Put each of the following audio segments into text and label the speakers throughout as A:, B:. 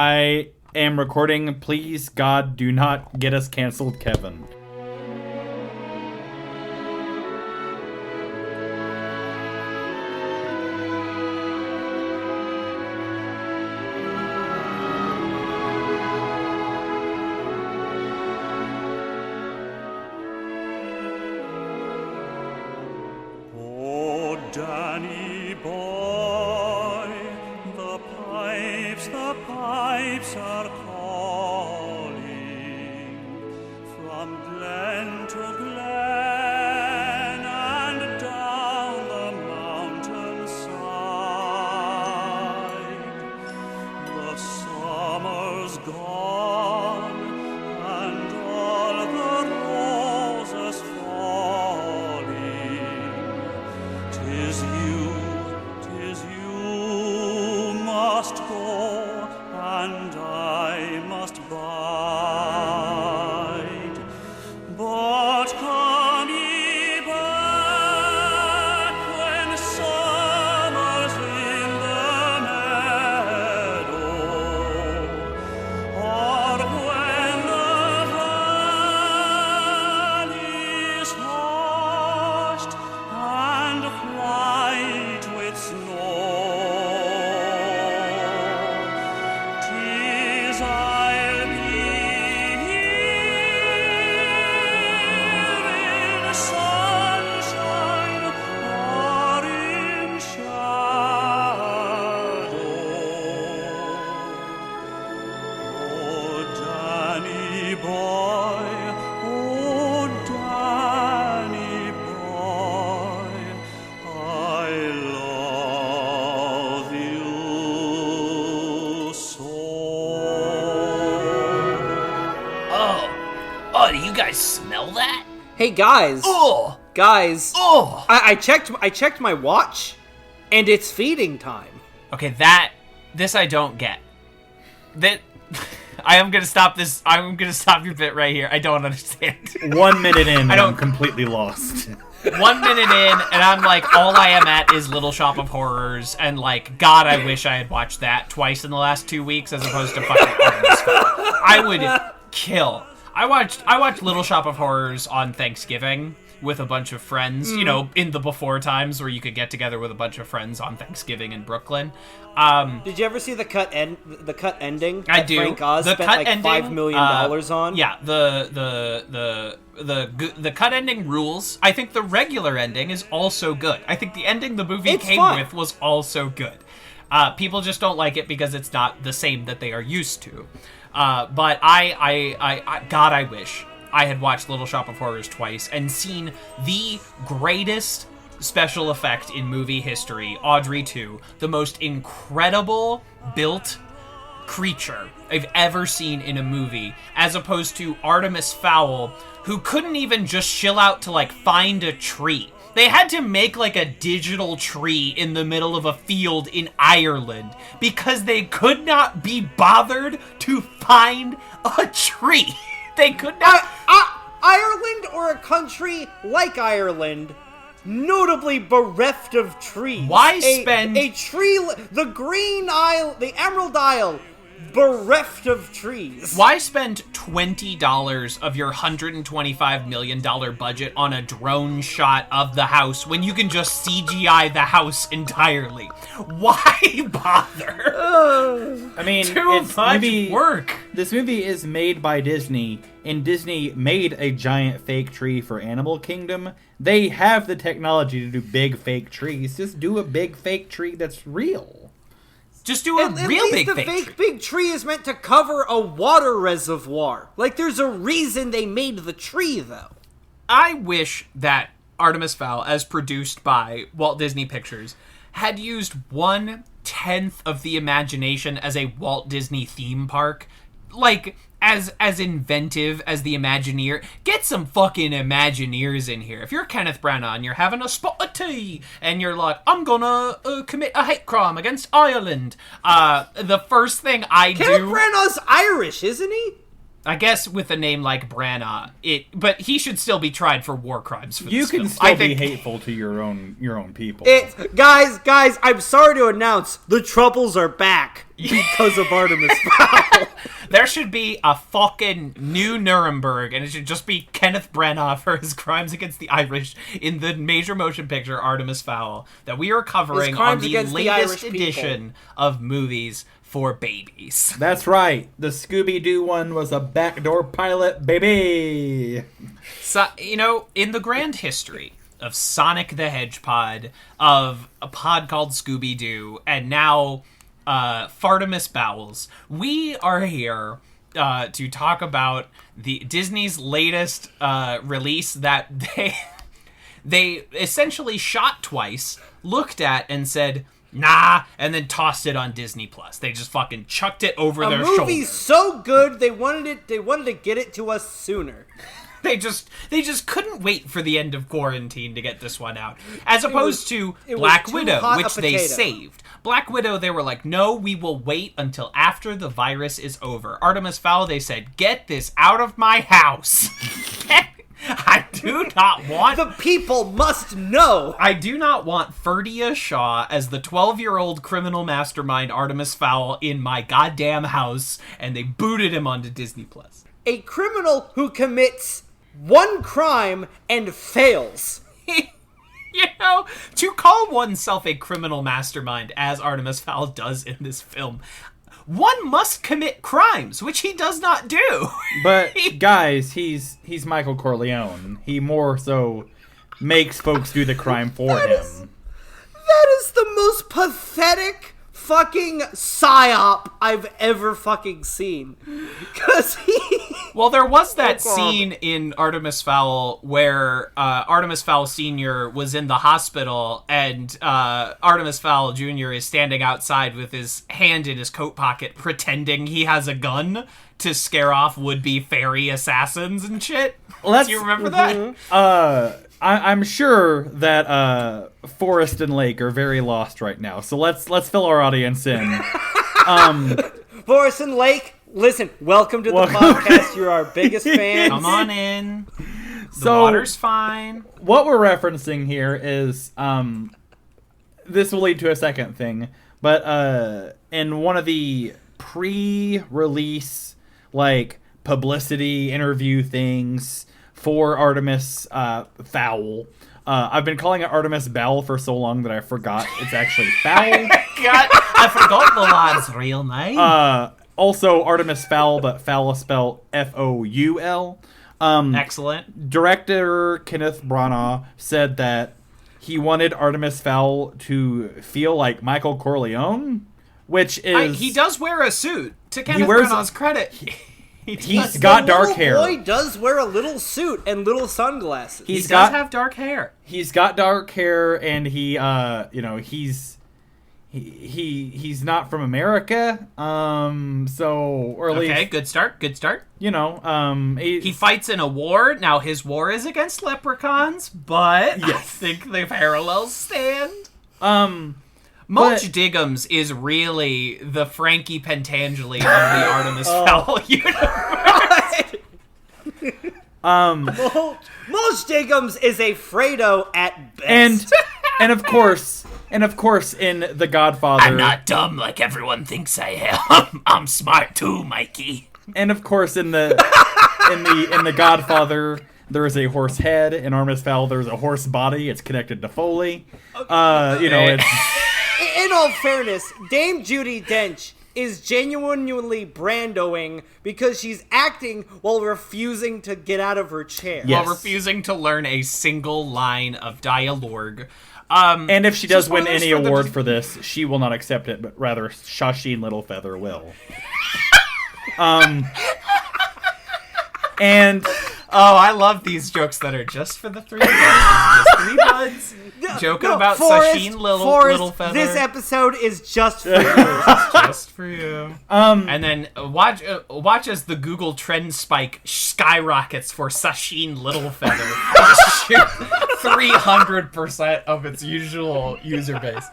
A: I am recording. Please, God, do not get us canceled, Kevin.
B: Danny boy, the pipes are calling from glen to glen and down the mountainside. The summer's gone and all the roses falling. 'Tis you must go, and I must bide. But come ye back when summer's in the meadow, or when the valley's hushed and white with snow. 'Tis I'll be here in sunshine or in shadow. Oh, Danny boy, I love you so.
C: Oh, do you guys smell that?
D: Hey guys,
C: Oh,
D: guys,
C: oh.
D: I checked my watch, and it's feeding time.
C: Okay, this I don't get. That I am gonna stop this. I'm gonna stop your bit right here. I don't understand.
A: 1 minute in, and
C: I don't-
A: I'm completely lost.
C: 1 minute in, and I'm like, all I am at is Little Shop of Horrors, and like, God, I wish I had watched that twice in the last 2 weeks as opposed to fucking Artemis Fowl. I would kill. I watched Little Shop of Horrors on Thanksgiving with a bunch of friends, you know, in the before times where you could get together with a bunch of friends on Thanksgiving in Brooklyn.
D: Did you ever see the cut ending?
C: I
D: that
C: do.
D: Frank Oz
C: The
D: spent
C: cut
D: like
C: ending,
D: $5 million on.
C: Yeah, the cut ending rules. I think the regular ending is also good. I think the ending the movie
D: It's
C: came
D: fun.
C: with was also good. People just don't like it because it's not the same that they are used to. But God, I wish I had watched Little Shop of Horrors twice and seen the greatest special effect in movie history, Audrey 2, the most incredible built creature I've ever seen in a movie, as opposed to Artemis Fowl, who couldn't even just chill out to like find a tree. They had to make like a digital tree in the middle of a field in Ireland because they could not be bothered to find a tree. They could not.
D: Ireland, or a country like Ireland, notably bereft of trees.
C: Why spend
D: a tree? The Green Isle, the Emerald Isle, bereft of trees.
C: Why spend $20 of your $125 million budget on a drone shot of the house when you can just CGI the house entirely? Why bother?
A: I mean,
C: Too
A: it's
C: much
A: movie,
C: work.
A: This movie is made by Disney, and Disney made a giant fake tree for Animal Kingdom. They have the technology to do big fake trees. Just do a big fake tree that's real.
C: Just do a
D: At
C: real
D: least
C: big
D: the
C: fake tree.
D: big tree is meant to cover a water reservoir. Like, there's a reason they made the tree, though.
C: I wish that Artemis Fowl, as produced by Walt Disney Pictures, had used 1/10 of the imagination as a Walt Disney theme park. Like, as inventive as the Imagineer. Get some fucking Imagineers in here. If you're Kenneth Branagh and you're having a spot of tea and you're like, I'm gonna commit a hate crime against Ireland, the first thing I
D: Kenneth
C: do...
D: Branagh's Irish, isn't he?
C: I guess with a name like Branagh, but he should still be tried for war crimes for
A: You
C: this
A: can
C: film.
A: still be hateful to your own people.
D: Guys, I'm sorry to announce, the troubles are back because of Artemis Fowl.
C: There should be a fucking new Nuremberg, and it should just be Kenneth Branagh for his crimes against the Irish in the major motion picture Artemis Fowl that we are covering on
D: crimes
C: the
D: against the
C: latest
D: Irish
C: edition of Movies for Babies.
A: That's right. The Scooby-Doo one was a backdoor pilot, baby.
C: So, in the grand history of Sonic the Hedgehog, of a pod called Scooby-Doo, and now Fartemis Bowels, we are here to talk about the Disney's latest release that they essentially shot twice, looked at, and said, nah, and then tossed it on Disney Plus. They just fucking chucked it over their shoulder.
D: A movie so good they wanted to get it to us sooner.
C: They just couldn't wait for the end of quarantine to get this one out. As opposed to Black Widow, which they saved. Black Widow, they were like, no, we will wait until after the virus is over. Artemis Fowl, they said, get this out of my house. I do not want...
D: The people must know!
C: I do not want Ferdia Shaw as the 12-year-old criminal mastermind Artemis Fowl in my goddamn house, and they booted him onto Disney+.
D: A criminal who commits one crime and fails.
C: To call oneself a criminal mastermind, as Artemis Fowl does in this film, one must commit crimes, which he does not do.
A: But guys, he's Michael Corleone. He more so makes folks do the crime for him.
D: That is the most pathetic fucking psyop I've ever fucking seen. Because
C: Well, there was that scene in Artemis Fowl where Artemis Fowl Sr. was in the hospital and Artemis Fowl Jr. is standing outside with his hand in his coat pocket pretending he has a gun to scare off would-be fairy assassins and shit. Do you remember that?
A: I'm sure that Forrest and Lake are very lost right now, so let's fill our audience in.
D: Forrest and Lake, listen, welcome to the podcast. You're our biggest fan.
C: Come on in. The water's fine.
A: What we're referencing here is this will lead to a second thing, but in one of the pre-release publicity interview things for Artemis Fowl. I've been calling it Artemis Bowel for so long that I forgot it's actually Fowl.
C: I forgot the lad's real name.
A: Also Artemis Fowl, but Fowl is spelled Foul.
C: Excellent.
A: Director Kenneth Branagh said that he wanted Artemis Fowl to feel like Michael Corleone, which is...
C: he does wear a suit, to Kenneth Branagh's credit.
A: He's got dark hair.
D: The boy does wear a little suit and little sunglasses.
C: He does have dark hair.
A: He's got dark hair, and he's not from America. Or at least,
C: good start.
A: he
C: fights in a war. Now his war is against leprechauns, but yes. I think the parallels stand. Mulch Diggums is really the Frankie Pentangeli of the Artemis Fowl universe.
D: Mulch Diggums is a Fredo at best.
A: And of course, in The Godfather,
C: I'm not dumb like everyone thinks I am. I'm smart too, Mikey.
A: And of course, in the Godfather, there is a horse head. In Artemis Fowl, there's a horse body. It's connected to Foley. It's.
D: In all fairness, Dame Judi Dench is genuinely Brandoing because she's acting while refusing to get out of her chair.
A: Yes.
C: While refusing to learn a single line of dialogue.
A: And if she does win any award for this, she will not accept it, but rather Shasheen Littlefeather will. And...
C: Oh, I love these jokes that are just for the three buds. Just three buds joking about Sasheen Littlefeather.
D: This episode is just for you.
C: Just for you. And then watch as the Google trend spike skyrockets for Sasheen Littlefeather. Just shoot 300% of its usual user base.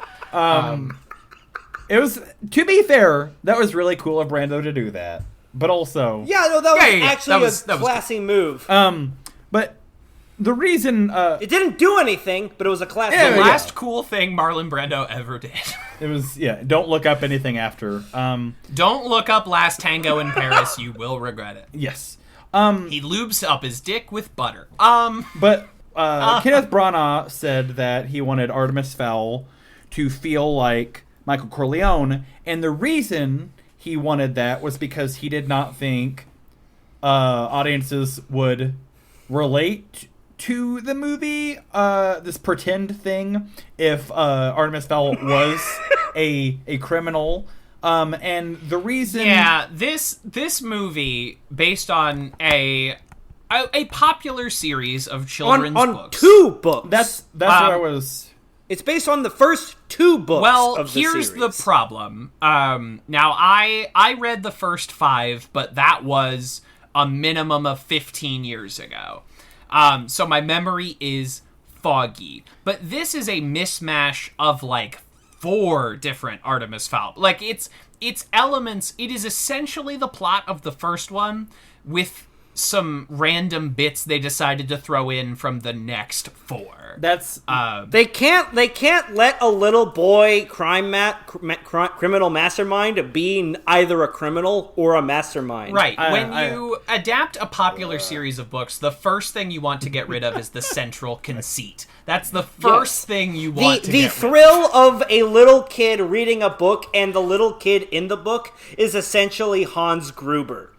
A: It was, to be fair, that was really cool of Brando to do that. but also
D: Yeah, no, that was
C: Yeah.
D: actually
C: That was
D: classy move.
A: but the reason
D: It didn't do anything, but it was a classy
A: Yeah,
D: move.
C: The last cool thing Marlon Brando ever did.
A: it was don't look up anything after.
C: Don't look up Last Tango in Paris. You will regret it.
A: Yes.
C: He lubes up his dick with butter.
A: But Kenneth Branagh said that he wanted Artemis Fowl to feel like Michael Corleone, and the reason he wanted that was because he did not think audiences would relate to the movie, this pretend thing, if Artemis Fowl was a criminal. And the reason...
C: Yeah, this movie, based on a popular series of children's
D: on
C: books.
D: 2 books.
A: That's where I was...
D: It's based on the first 2 books
C: Well,
D: of the
C: here's
D: series.
C: the problem. Now, I read the first 5, but that was a minimum of 15 years ago. So my memory is foggy. But this is a mismatch of, like, 4 different Artemis Fowl. Like, it's elements... It is essentially the plot of the first one with some random bits they decided to throw in from the next 4.
A: That's...
D: They can't let a little boy criminal mastermind be either a criminal or a mastermind.
C: Right. When you adapt a popular series of books, the first thing you want to get rid of is the central conceit. That's the first thing you want to
D: The
C: get rid
D: thrill of a little kid reading a book, and the little kid in the book is essentially Hans Gruber.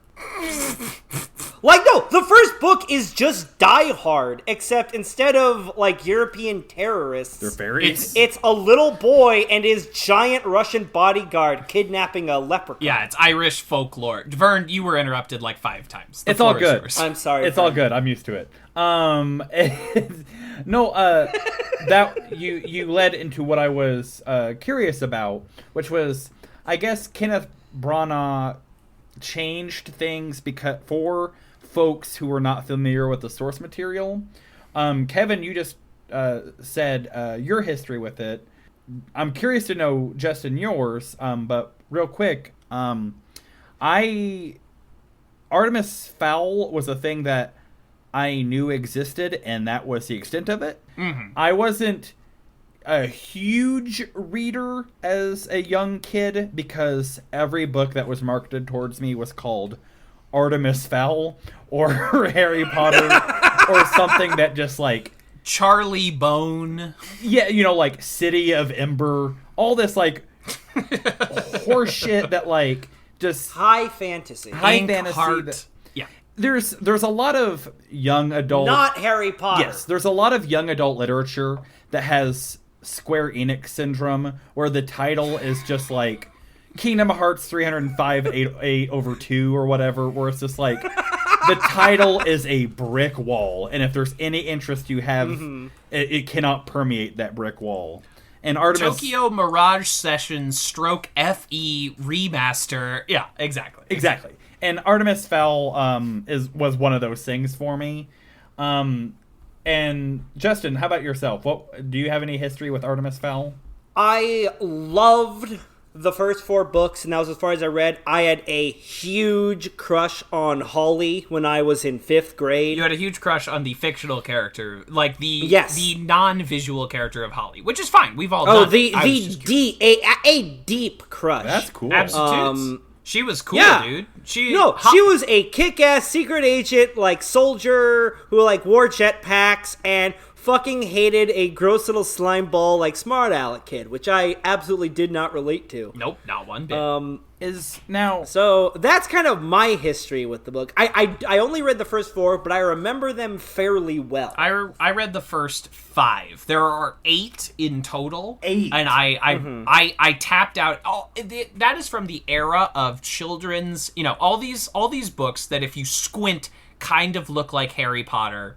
D: Like, no, the first book is just Die Hard, except instead of, like, European terrorists...
A: They're fairies?
D: It's a little boy and his giant Russian bodyguard kidnapping a leprechaun.
C: Yeah, it's Irish folklore. Vern, you were interrupted like 5 times. The
A: It's all
C: floor is
A: good.
C: yours.
D: I'm sorry.
A: It's all good. I'm used to it. That you led into what I was curious about, which was, I guess, Kenneth Branagh changed things because for folks who are not familiar with the source material. Kevin, you just said your history with it. I'm curious to know, Justin, yours. But real quick, Artemis Fowl was a thing that I knew existed, and that was the extent of it.
C: Mm-hmm.
A: I wasn't a huge reader as a young kid because every book that was marketed towards me was called Artemis Fowl or Harry Potter or something that just like
C: Charlie Bone.
A: Yeah, like City of Ember, all this like horseshit that like just
D: High fantasy.
A: high
C: Ink
A: fantasy.
C: Heart. Yeah.
A: There's a lot of young adult.
D: Not Harry Potter.
A: Yes, there's a lot of young adult literature that has Square Enix syndrome, where the title is just like Kingdom Hearts 305 8 over 2 or whatever, where it's just like the title is a brick wall, and if there's any interest you have, it cannot permeate that brick wall. And Artemis...
C: Tokyo Mirage Sessions stroke FE remaster. Yeah, exactly.
A: Exactly. And Artemis Fowl was one of those things for me. And Justin, how about yourself? What do you have any history with Artemis Fowl?
D: I loved the first 4 books, and that was as far as I read. I had a huge crush on Holly when I was in 5th grade.
C: You had a huge crush on the fictional character, like the non-visual character of Holly, which is fine. We've all done.
D: A deep crush.
A: That's cool.
C: Absolutely. She was cool,
D: yeah.
C: dude. She
D: was a kick-ass secret agent, like, soldier who, like, wore jetpacks and fucking hated a gross little slime ball, like, smart aleck kid, which I absolutely did not relate to.
C: Nope, not one bit.
D: So that's kind of my history with the book. I only read the first 4, but I remember them fairly well.
C: I read the first 5. There are 8 in total.
A: 8.
C: And I tapped out. That is from the era of children's, all these books that if you squint kind of look like Harry Potter.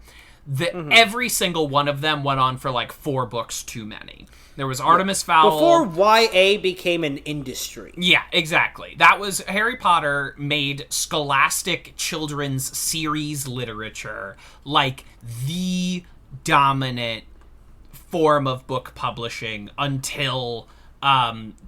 C: Every single one of them went on for like 4 books too many. There was Artemis Fowl.
D: Before YA became an industry.
C: Yeah, exactly. That was Harry Potter made scholastic children's series literature like the dominant form of book publishing until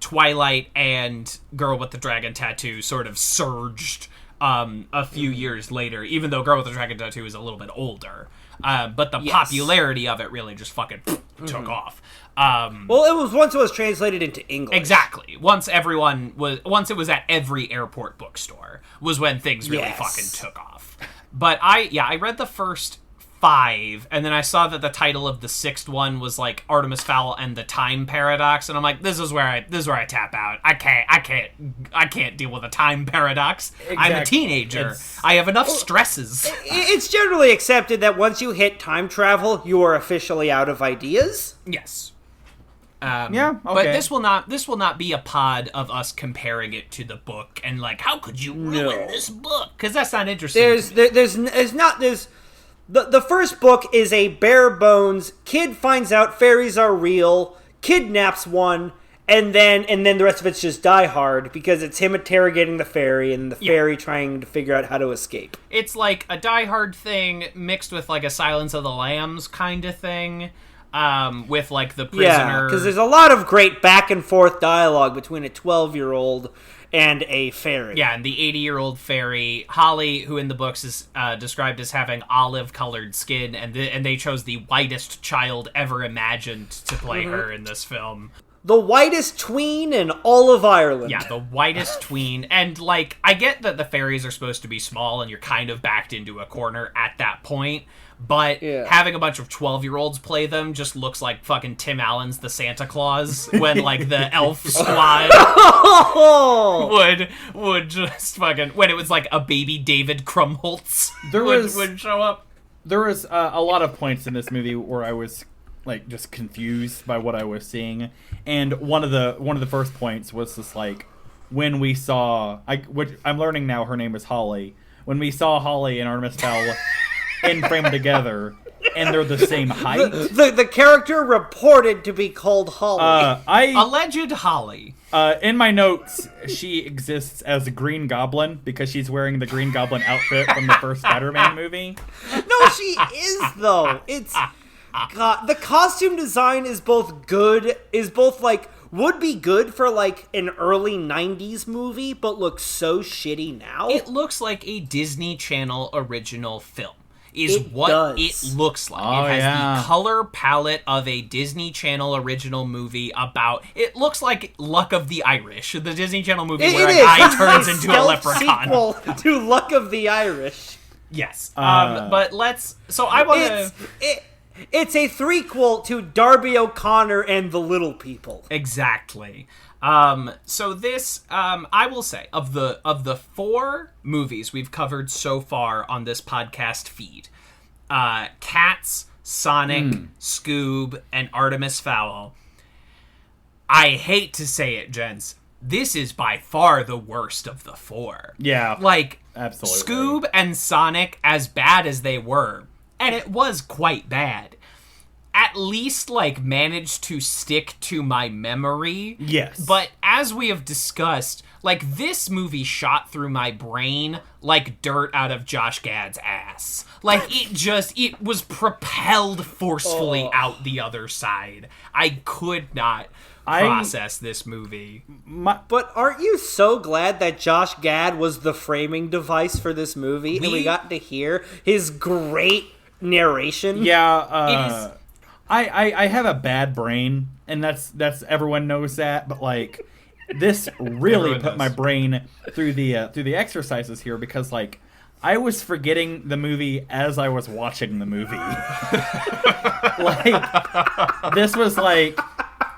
C: Twilight and Girl with the Dragon Tattoo sort of surged a few years later, even though Girl with the Dragon Tattoo is a little bit older. But the popularity of it really just fucking took off.
D: Well, it was once it was translated into English.
C: Exactly. Once it was at every airport bookstore was when things really fucking took off. But I read the first 5, and then I saw that the title of the 6th one was like Artemis Fowl and the Time Paradox, and I'm like, this is where I tap out. I can't deal with a time paradox. Exactly. I'm a teenager. I have enough stresses.
D: It's generally accepted that once you hit time travel, you are officially out of ideas.
C: Yes.
A: Okay.
C: But this will not be a pod of us comparing it to the book and like, how could you ruin this book? Because that's not interesting.
D: The first book is a bare bones kid finds out fairies are real, kidnaps one, and then the rest of it's just Die Hard because it's him interrogating the fairy and the fairy trying to figure out how to escape.
C: It's like a Die Hard thing mixed with like a Silence of the Lambs kind of thing. With like the prisoner.
D: Yeah, because there's a lot of great back and forth dialogue between a 12-year-old and a fairy.
C: Yeah, and the 80-year-old fairy, Holly, who in the books is described as having olive-colored skin, and they chose the whitest child ever imagined to play her in this film.
D: The whitest tween in all of Ireland.
C: Yeah, the whitest tween. And, like, I get that the fairies are supposed to be small and you're kind of backed into a corner at that point, but having a bunch of 12-year-olds play them just looks like fucking Tim Allen's The Santa Claus when, like, the elf squad would just fucking... When it was, like, a baby David Krumholtz would show up.
A: There was a lot of points in this movie where I was, like, just confused by what I was seeing. And one of the first points was just, like, when we saw... which I'm learning now her name is Holly. When we saw Holly and Artemis Fowl... in frame together, and they're the same height.
D: The character reported to be called Holly.
C: Alleged Holly.
A: In my notes, she exists as a Green Goblin because she's wearing the Green Goblin outfit from the first Spider-Man movie.
D: No, she is though. It's God. The costume design is both like would be good for like an early 90s movie, but looks so shitty now.
C: It looks like a Disney Channel original film. It looks like.
A: Oh,
C: it has the color palette of a Disney Channel original movie about... It looks like Luck of the Irish, the Disney Channel movie where a guy turns into a leprechaun.
D: Sequel to Luck of the Irish.
C: Yes. But let's... So I want to...
D: It's a threequel to Darby O'Connor and the Little People.
C: Exactly. So this, I will say, of the 4 movies we've covered so far on this podcast feed, Cats, Sonic, Scoob, and Artemis Fowl, I hate to say it, gents, this is by far the worst of the 4.
A: Yeah.
C: Like,
A: absolutely.
C: Scoob and Sonic, as bad as they were, and it was quite bad, at least, like, managed to stick to my memory.
A: Yes.
C: But as we have discussed, like, this movie shot through my brain like dirt out of Josh Gad's ass. Like, it was propelled forcefully out the other side. I could not process this movie.
D: But aren't you so glad that Josh Gad was the framing device for this movie? And we got to hear his great narration?
A: Yeah, I have a bad brain, and that's everyone knows that, but like this really put my brain through the exercises here because like I was forgetting the movie as I was watching the movie.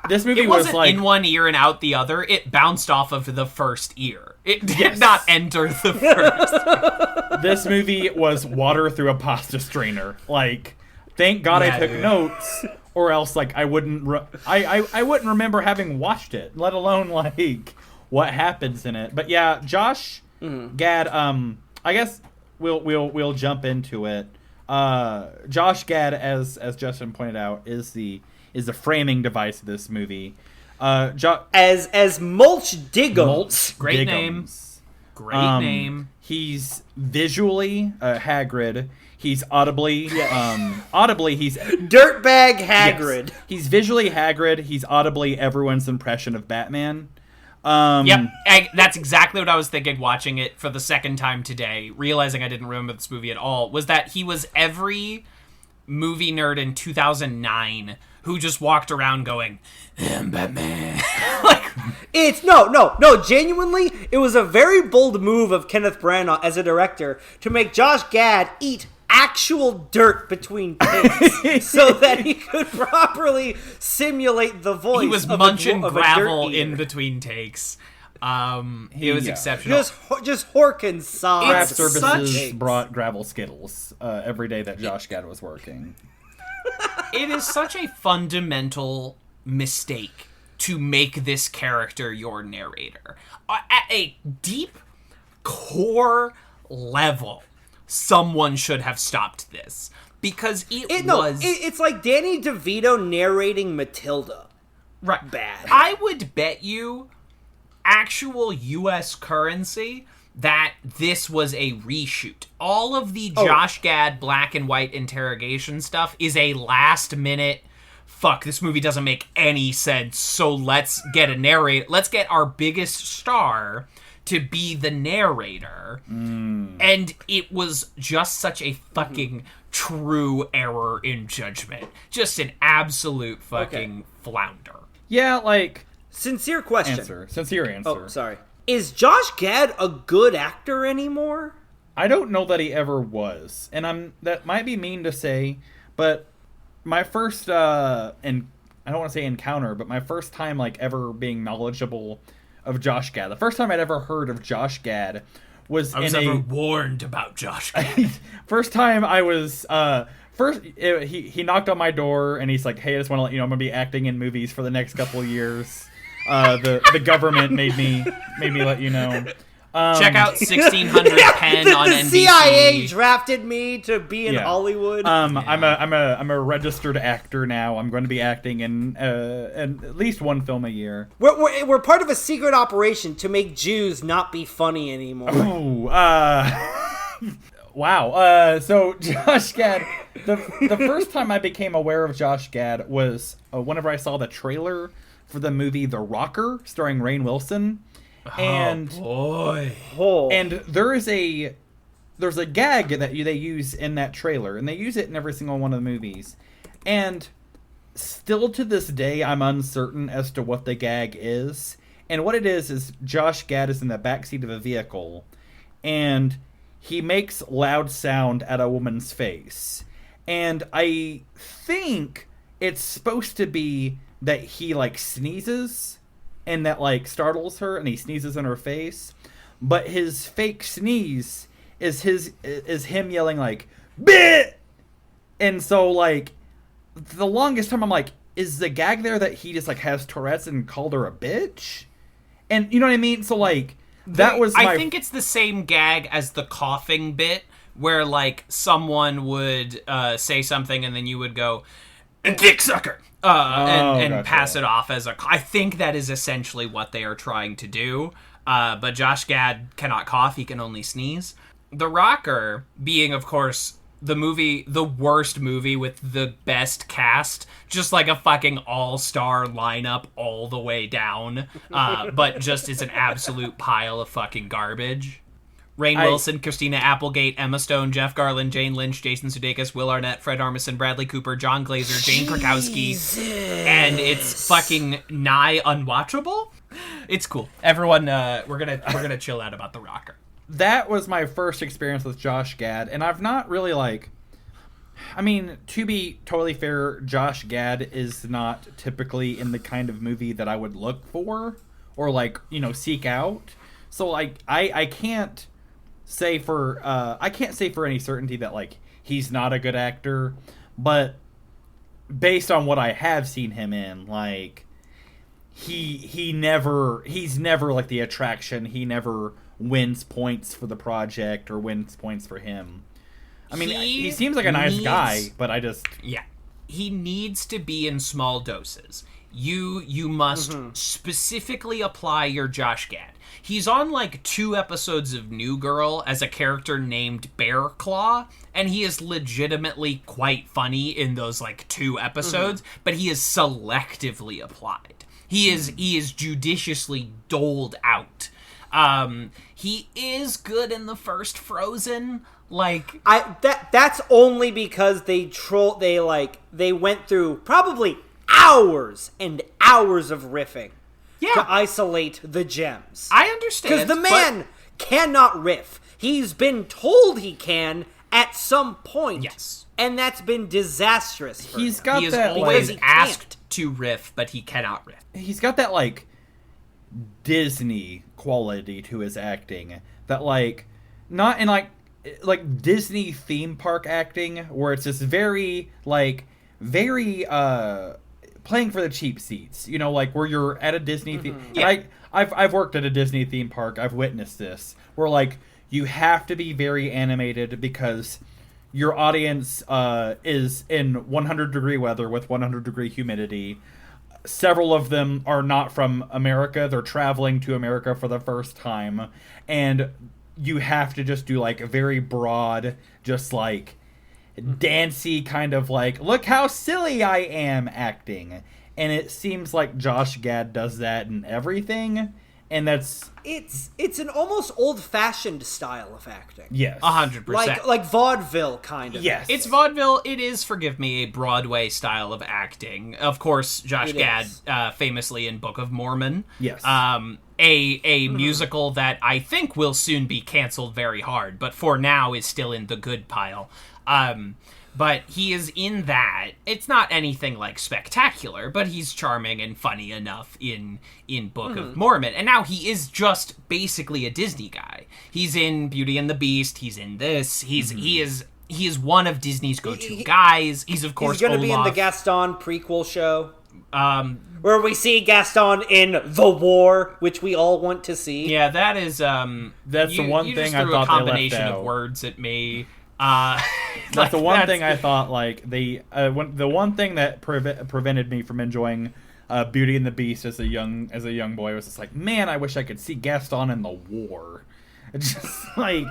A: This movie was like
C: in one ear and out the other. It bounced off of the first ear. It did not enter the first.
A: This movie was water through a pasta strainer. Like, thank God I took notes, or else like I wouldn't I wouldn't remember having watched it, let alone like what happens in it. But yeah, Josh Gad. I guess we'll jump into it. Josh Gad, as Justin pointed out, is the framing device of this movie.
D: As Mulch Diggums.
C: Great name. Great name.
A: He's visually Hagrid. He's audibly he's
D: Dirtbag Hagrid.
A: Yes. He's visually Hagrid. He's audibly everyone's impression of Batman.
C: Yep, that's exactly what I was thinking watching it for the second time today, realizing I didn't remember this movie at all, was that he was every movie nerd in 2009 who just walked around going, I'm Batman.
D: It's genuinely, it was a very bold move of Kenneth Branagh as a director to make Josh Gad eat actual dirt between takes so that he could properly simulate the voice.
C: He was munching gravel in between takes. It was exceptional.
D: Just horking sobs.
A: Craft Services brought gravel Skittles every day that Josh Gad was working.
C: It is such a fundamental mistake to make this character your narrator. At a deep core level, someone should have stopped this. Because
D: it's like Danny DeVito narrating Matilda.
C: Right.
D: Bad.
C: I would bet you actual U.S. currency that this was a reshoot. All of the Josh Gad black and white interrogation stuff is a last minute, fuck, this movie doesn't make any sense, so let's get a narrator. Let's get our biggest star to be the narrator. And it was just such a fucking true error in judgment. Just an absolute fucking flounder.
A: Yeah, like...
D: Sincere question.
A: Sincere answer.
D: Oh, sorry. Is Josh Gad a good actor anymore?
A: I don't know that he ever was. And that might be mean to say, but my first, and I don't want to say encounter, but my first time, like, ever being knowledgeable of Josh Gad. The first time I'd ever heard of Josh Gad was
C: warned about Josh Gad.
A: First time I was, he knocked on my door and he's like, hey, I just want to let you know I'm going to be acting in movies for the next couple of years. The government made me let you know.
C: Check out 1600 Penn on NBC.
D: The CIA drafted me to be in Hollywood.
A: I'm a registered actor now. I'm going to be acting in at least one film a year.
D: We're part of a secret operation to make Jews not be funny anymore.
A: Wow. So Josh Gad, the first time I became aware of Josh Gad was whenever I saw the trailer for the movie The Rocker, starring Rainn Wilson. And there's a gag that they use in that trailer, and they use it in every single one of the movies. And still to this day, I'm uncertain as to what the gag is. And what it is Josh Gad is in the backseat of a vehicle, and he makes loud sound at a woman's face. And I think it's supposed to be that he, like, sneezes, and that, like, startles her, and he sneezes in her face. But his fake sneeze is him yelling, like, "Bit!" And so, like, the longest time I'm like, is the gag there that he just, like, has Tourette's and called her a bitch? And, you know what I mean? So, like, that was
C: I think it's the same gag as the coughing bit, where, like, someone would say something, and then you would go, "Dick sucker!" and
A: gotcha.
C: pass it off as I think that is essentially what they are trying to do. But Josh Gad cannot cough; he can only sneeze. The Rocker being, of course, the worst movie with the best cast, just like a fucking all-star lineup all the way down, but just is an absolute pile of fucking garbage. Rainn Wilson, Christina Applegate, Emma Stone, Jeff Garlin, Jane Lynch, Jason Sudeikis, Will Arnett, Fred Armisen, Bradley Cooper, John Glazer, Jane Krakowski, and it's fucking nigh unwatchable. It's cool. Everyone, we're gonna chill out about The Rocker.
A: That was my first experience with Josh Gad, and I've not really, like... I mean, to be totally fair, Josh Gad is not typically in the kind of movie that I would look for, or, like, you know, seek out. So, like, I can't say for any certainty that, like, he's not a good actor, but based on what I have seen him in, like, he's never like the attraction. He never wins points for the project or wins points for him. I mean, he seems like a nice guy, but
C: he needs to be in small doses. You must specifically apply your Josh Gad. He's on, like, 2 episodes of New Girl as a character named Bear Claw, and he is legitimately quite funny in those, like, 2 episodes, but he is selectively applied. He is judiciously doled out. He is good in the first Frozen. Like
D: that's only because they went through probably hours and hours of riffing to isolate the gems.
C: I understand.
D: Because the man cannot riff. He's been told he can at some point.
C: Yes.
D: And that's been disastrous for
A: He's
D: him.
A: got
C: he is
A: that
C: always
A: like,
C: asked to riff, but he cannot riff.
A: he's got that like Disney quality to his acting that like not in like Disney theme park acting where it's just very playing for the cheap seats, you know, like where you're at a Disney theme.
C: Yeah.
A: I've worked at a Disney theme park. I've witnessed this where like you have to be very animated because your audience is in 100-degree weather with 100-degree humidity. Several of them are not from America. They're traveling to America for the first time. And you have to just do, like, a very broad, just, like, dancey kind of, like, look how silly I am acting. And it seems like Josh Gad does that in everything. And that's...
D: It's an almost old-fashioned style of acting.
A: Yes.
C: 100%.
D: Like vaudeville, kind of.
A: Yes.
C: It's vaudeville. It is, forgive me, a Broadway style of acting. Of course, Josh Gad, famously in Book of Mormon.
A: Yes.
C: A musical that I think will soon be canceled very hard, but for now is still in the good pile. But he is in that. It's not anything like spectacular, but he's charming and funny enough in Book of Mormon. And now he is just basically a Disney guy. He's in Beauty and the Beast. He's in this. He is one of Disney's go-to guys. He's of course
D: going to be in the Gaston prequel show. Where we see Gaston in The War, which we all want to see.
C: Yeah, that is
A: that's the one thing I thought they left out.
C: a combination of words at me.
A: That's the one thing I thought, like, the one thing that prevented me from enjoying Beauty and the Beast as a young boy was just like, man, I wish I could see Gaston in The War. It's just like...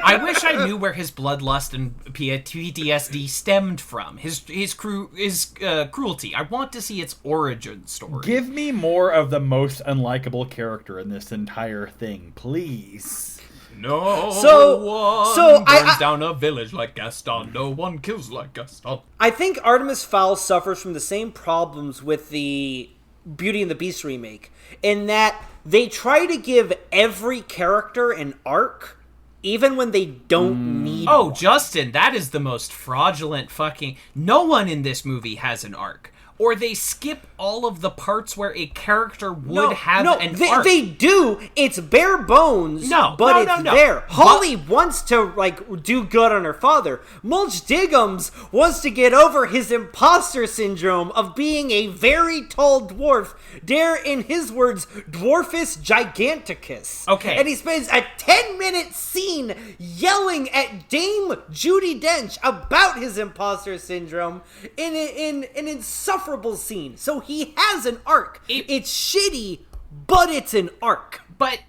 C: I wish I knew where his bloodlust and PTSD stemmed from. His cruelty. I want to see its origin story.
A: Give me more of the most unlikable character in this entire thing, please.
C: No
D: one
C: burns down a village like Gaston. No one kills like Gaston.
D: I think Artemis Fowl suffers from the same problems with the Beauty and the Beast remake, in that they try to give every character an arc, even when they don't need
C: Oh,
D: one.
C: Justin, that is the most fraudulent fucking... No one in this movie has an arc. Or they skip all of the parts where a character would have an arc.
D: They do. It's bare bones.
C: No,
D: but
C: no,
D: it's
C: no.
D: there. Holly wants to do good on her father. Mulch Diggums wants to get over his imposter syndrome of being a very tall dwarf. Dare, in his words, dwarfus giganticus.
C: Okay.
D: And he spends a 10-minute scene yelling at Dame Judi Dench about his imposter syndrome in an insufferable scene. So he has an arc. It's shitty, but it's an arc.
C: But,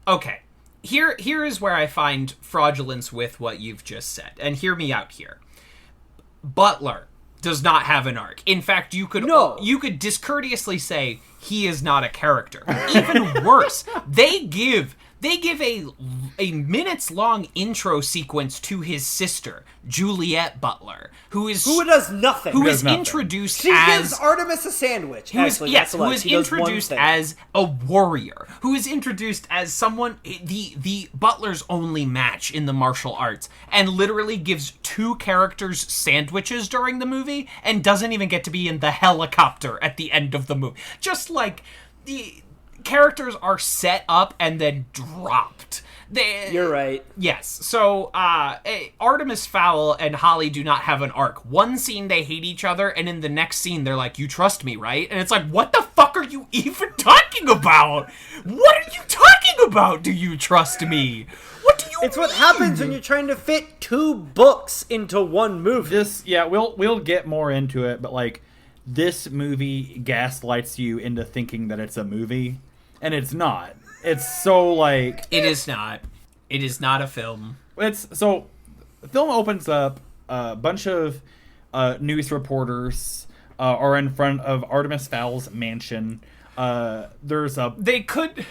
C: okay. Here is where I find fraudulence with what you've just said. And hear me out here. Butler does not have an arc. In fact, you could discourteously say he is not a character. Even worse, they give a minutes-long intro sequence to his sister, Juliet Butler, who
D: does nothing.
C: Who is introduced
D: she
C: as...
D: gives Artemis a sandwich.
C: Who is introduced as a warrior. Who is introduced as someone, the Butler's only match in the martial arts, and literally gives two characters sandwiches during the movie, and doesn't even get to be in the helicopter at the end of the movie. Just like the characters are set up and then dropped.
D: You're right.
C: Yes. So, Artemis Fowl and Holly do not have an arc. One scene they hate each other, and in the next scene they're like, "You trust me, right?" And it's like, what the fuck are you even talking about? What are you talking about? Do you trust me? What do you
D: It's
C: mean?
D: what happens when you're trying to fit two books into one movie.
A: We'll get more into it, but like, this movie gaslights you into thinking that it's a movie, and it's not. It's so like...
C: It is not. It is not a film.
A: The film opens up, a bunch of news reporters are in front of Artemis Fowl's mansion. there's a
C: They could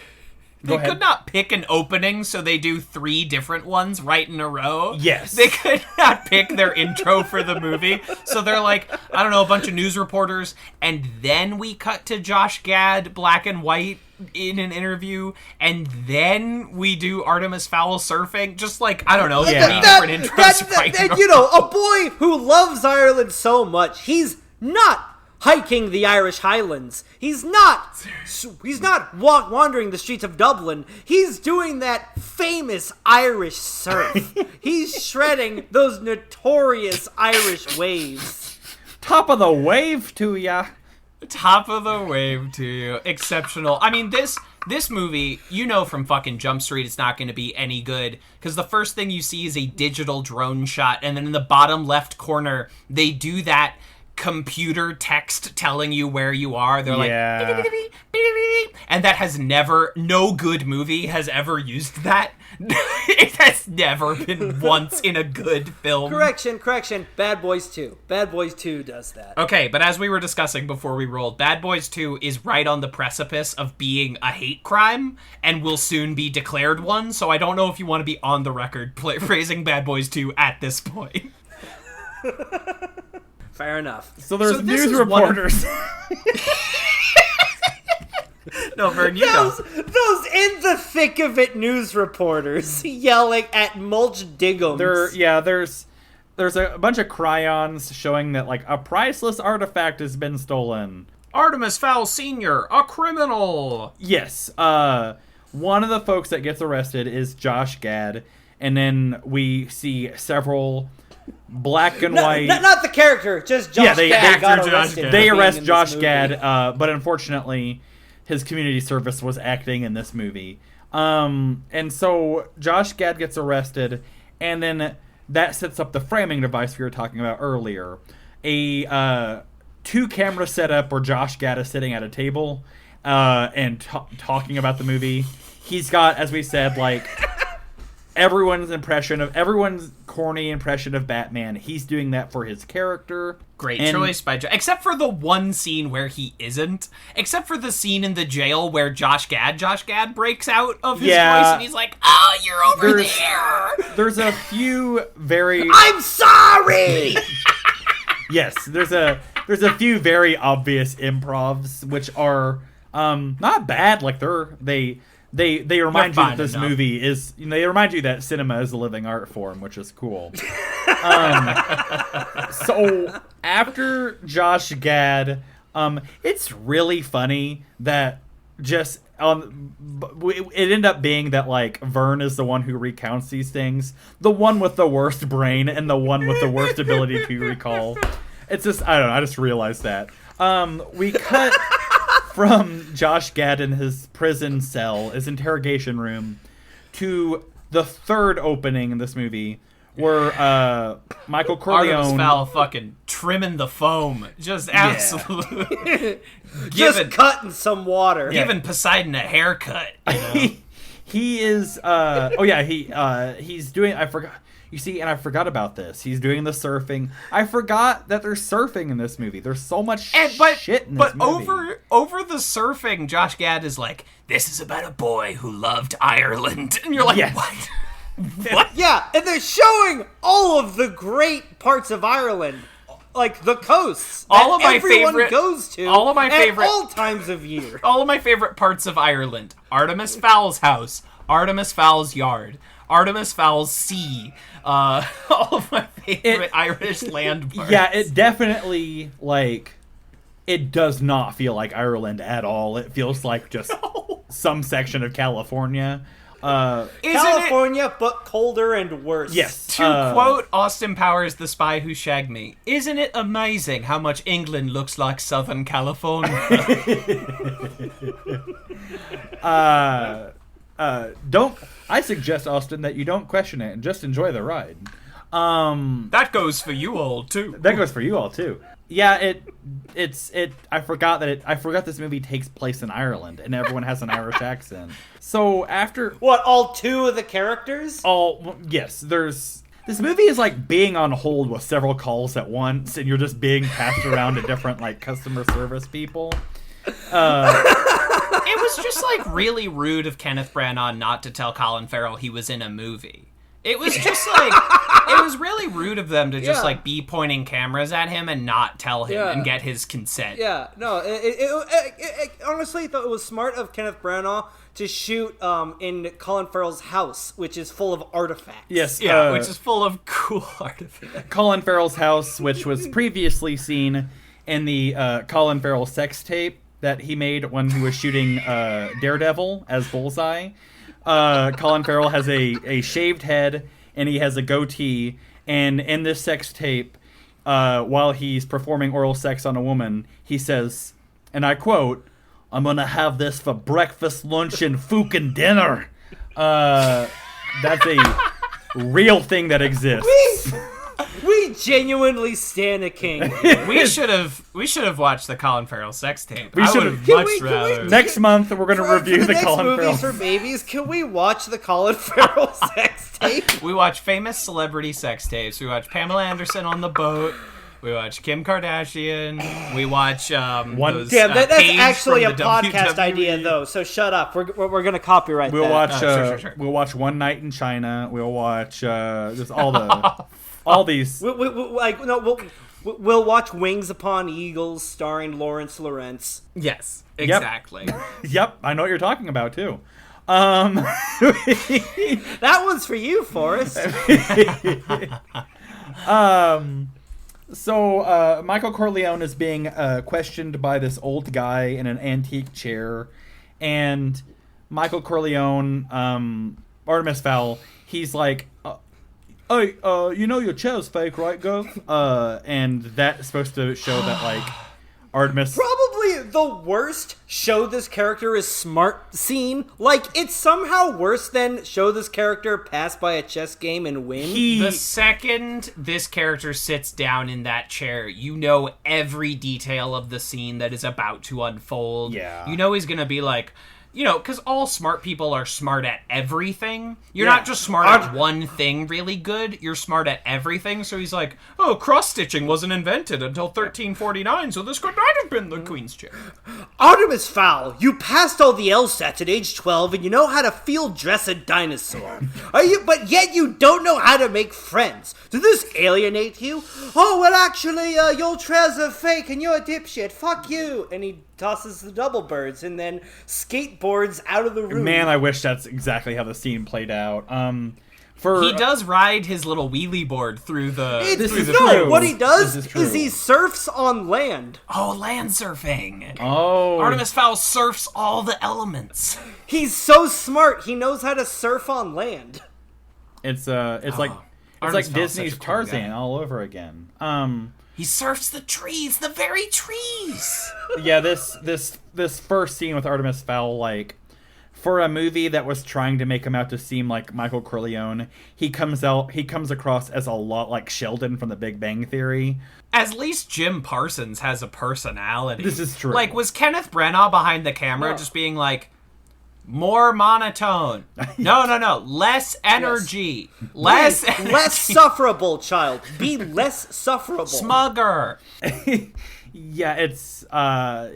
C: not pick an opening, so they do 3 different ones right in a row.
A: Yes.
C: They could not pick their intro for the movie, so they're like, I don't know, a bunch of news reporters, and then we cut to Josh Gad, black and white, in an interview, and then we do Artemis Fowl surfing. Just like, I don't know, 3 different intros right in a
D: You know, a boy who loves Ireland so much, he's not hiking the Irish Highlands. He's not wandering the streets of Dublin. He's doing that famous Irish surf. He's shredding those notorious Irish waves.
A: top of the wave to ya.
C: Top of the wave to you. Exceptional. I mean, this movie, you know from fucking Jump Street it's not going to be any good, because the first thing you see is a digital drone shot, and then in the bottom left corner, they do that computer text telling you where you are. They're like, and that has never, no good movie has ever used that. It has never been once in a good film.
D: Correction. Bad Boys 2. Bad Boys 2 does that.
C: Okay, but as we were discussing before we rolled, Bad Boys 2 is right on the precipice of being a hate crime and will soon be declared one, so I don't know if you want to be on the record praising Bad Boys 2 at this point.
D: Fair enough.
A: So there's
C: this
A: news
C: is
A: reporters.
C: No, Vern, you
D: Those
C: go.
D: in the thick of it news reporters yelling at Mulch Diggums.
A: There's a bunch of cryons showing that like a priceless artifact has been stolen.
C: Artemis Fowl Sr., a criminal!
A: Yes. One of the folks that gets arrested is Josh Gad, and then we see several black and white.
D: Not the character, just Josh Gad got arrested.
A: They arrest
D: in
A: Josh
D: this
A: Gad, but unfortunately, his community service was acting in this movie. And so Josh Gad gets arrested, and then that sets up the framing device we were talking about earlier. A 2-camera setup where Josh Gad is sitting at a table and talking about the movie. He's got, as we said, like everyone's corny impression of Batman. He's doing that for his character.
C: Great choice by except for the one scene where he isn't. Except for the scene in the jail where Josh Gad breaks out of his voice and he's like, "Oh, you're over there."
A: There's a few very
D: I'm sorry.
A: Yes, there's a few very obvious improvs which are not bad. Like they remind you that this movie is. They remind you that cinema is a living art form, which is cool. So after Josh Gad, it's really funny that just it ended up being that like Vern is the one who recounts these things, the one with the worst brain and the one with the worst ability to recall. It's just I don't know. I just realized that. We cut from Josh Gad in his prison cell, his interrogation room, to the third opening in this movie, where Michael Corleone...
C: Artemis Fowl fucking trimming the foam. Just absolutely...
D: Just cutting some water.
C: Giving Poseidon a haircut. You know?
A: He is... he's doing... I forgot... You see, and I forgot about this. He's doing the surfing. I forgot that there's surfing in this movie. There's so much shit in this movie.
C: But over the surfing, Josh Gad is like, "This is about a boy who loved Ireland." And you're like,
A: Yes.
C: what? What?
D: Yeah, and they're showing all of the great parts of Ireland. Like the coasts
C: All of my
D: everyone
C: favorite-
D: goes to
C: all of my favorite-
D: at all times of year.
C: All of my favorite parts of Ireland. Artemis Fowl's house. Artemis Fowl's yard. Artemis Fowl's sea. All of my favorite Irish landmarks.
A: Yeah, it definitely, like, it does not feel like Ireland at all. It feels like just some section of California.
D: California, but colder and worse.
A: Yes.
C: To quote Austin Powers, the spy who shagged me, "Isn't it amazing how much England looks like Southern California?"
A: I suggest, Austin, that you don't question it and just enjoy the ride.
C: That goes for you all, too.
A: That goes for you all too. Yeah, I forgot this movie takes place in Ireland and everyone has an Irish accent. So after
D: What, all 2 of the characters?
A: yes, this movie is like being on hold with several calls at once, and you're just being passed around to different like customer service people.
C: was just like really rude of Kenneth Branagh not to tell Colin Farrell he was in a movie. It was just like, it was really rude of them to just like be pointing cameras at him and not tell him and get his consent.
D: Yeah, no, honestly, I thought it was smart of Kenneth Branagh to shoot in Colin Farrell's house, which is full of artifacts.
A: Yes,
C: Yeah, which is full of cool artifacts.
A: Colin Farrell's house, which was previously seen in the Colin Farrell sex tape that he made when he was shooting Daredevil as Bullseye. Colin Farrell has a shaved head, and he has a goatee, and in this sex tape, while he's performing oral sex on a woman, he says, and I quote, "I'm gonna have this for breakfast, lunch, and fucking dinner." That's a real thing that exists.
D: We genuinely stand a king.
C: We should have watched the Colin Farrell sex tape.
A: We
C: I
A: should
C: would
A: have.
C: have much rather.
A: Next month, we're going to review the Colin Farrell.
D: Movies for Babies, can we watch the Colin Farrell sex tape?
C: We watch famous celebrity sex tapes. We watch Pamela Anderson on the boat. We watch Kim Kardashian. We watch those,
D: Damn, that's
C: Paige
D: actually a
C: from the
D: podcast
C: WWE.
D: idea, though. So shut up. We're gonna copyright
A: We'll
D: that.
A: watch.
C: Sure.
A: We'll watch One Night in China. We'll watch just all these.
D: We'll watch Wings Upon Eagles, starring Lawrence Lawrence.
C: Yes, exactly.
A: Yep, I know what you're talking about too.
D: That one's for you, Forrest.
A: So Michael Corleone is being questioned by this old guy in an antique chair, and Michael Corleone, Artemis Fowl, he's like, "Hey, you know your chair's fake, right, Gov?" And that's supposed to show that like Artemis.
D: Probably the worst show this character is smart scene. Like, it's somehow worse than show this character pass by a chess game and win.
C: The second this character sits down in that chair, you know every detail of the scene that is about to unfold.
A: Yeah.
C: You know he's going to be like, you know, because all smart people are smart at everything. You're not just smart at one thing really good. You're smart at everything. So he's like, oh, cross-stitching wasn't invented until 1349, so this could not have been the Queen's chair.
D: Artemis Fowl, you passed all the LSATs at age 12 and you know how to field dress a dinosaur. But yet you don't know how to make friends. Does this alienate you? Oh, well, actually, your chairs are fake and you're a dipshit. Fuck you. And he tosses the double birds and then skateboards out of the room.
A: Man, I wish that's exactly how the scene played out.
C: He does ride his little wheelie board through the...
D: What he does is he surfs on land.
C: Oh, land surfing.
A: Oh.
C: Artemis Fowl surfs all the elements.
D: He's so smart. He knows how to surf on land.
A: It's like
C: Artemis Fowl's
A: Disney's
C: such a cool
A: Tarzan
C: guy.
A: all over again.
C: He surfs the trees, the very trees.
A: Yeah, this first scene with Artemis Fowl, like, for a movie that was trying to him out to seem like Michael Corleone, he comes across as a lot like Sheldon from The Big Bang Theory.
C: At least Jim Parsons has a personality.
A: This is true.
C: Like, was Kenneth Branagh behind the camera just being like, more monotone? No. Less energy. Less energy.
D: Less sufferable, child. Be less sufferable.
C: Smugger.
A: Yeah, it's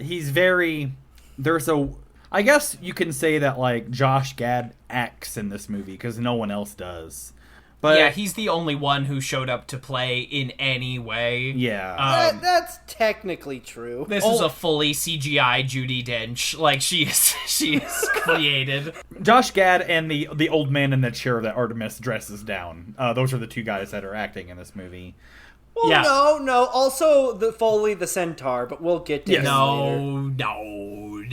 A: he's very. I guess you can say that like Josh Gad acts in this movie because no one else does. But
C: yeah, he's the only one who showed up to play in any way.
A: Yeah,
D: that's technically true.
C: This is a fully CGI Judi Dench. Like, she is created.
A: Josh Gad and the old man in the chair that Artemis dresses down. Those are the two guys that are acting in this movie.
D: Well,
C: Yeah.
D: no. Also, the Foley the Centaur, but we'll get to him later.
C: No.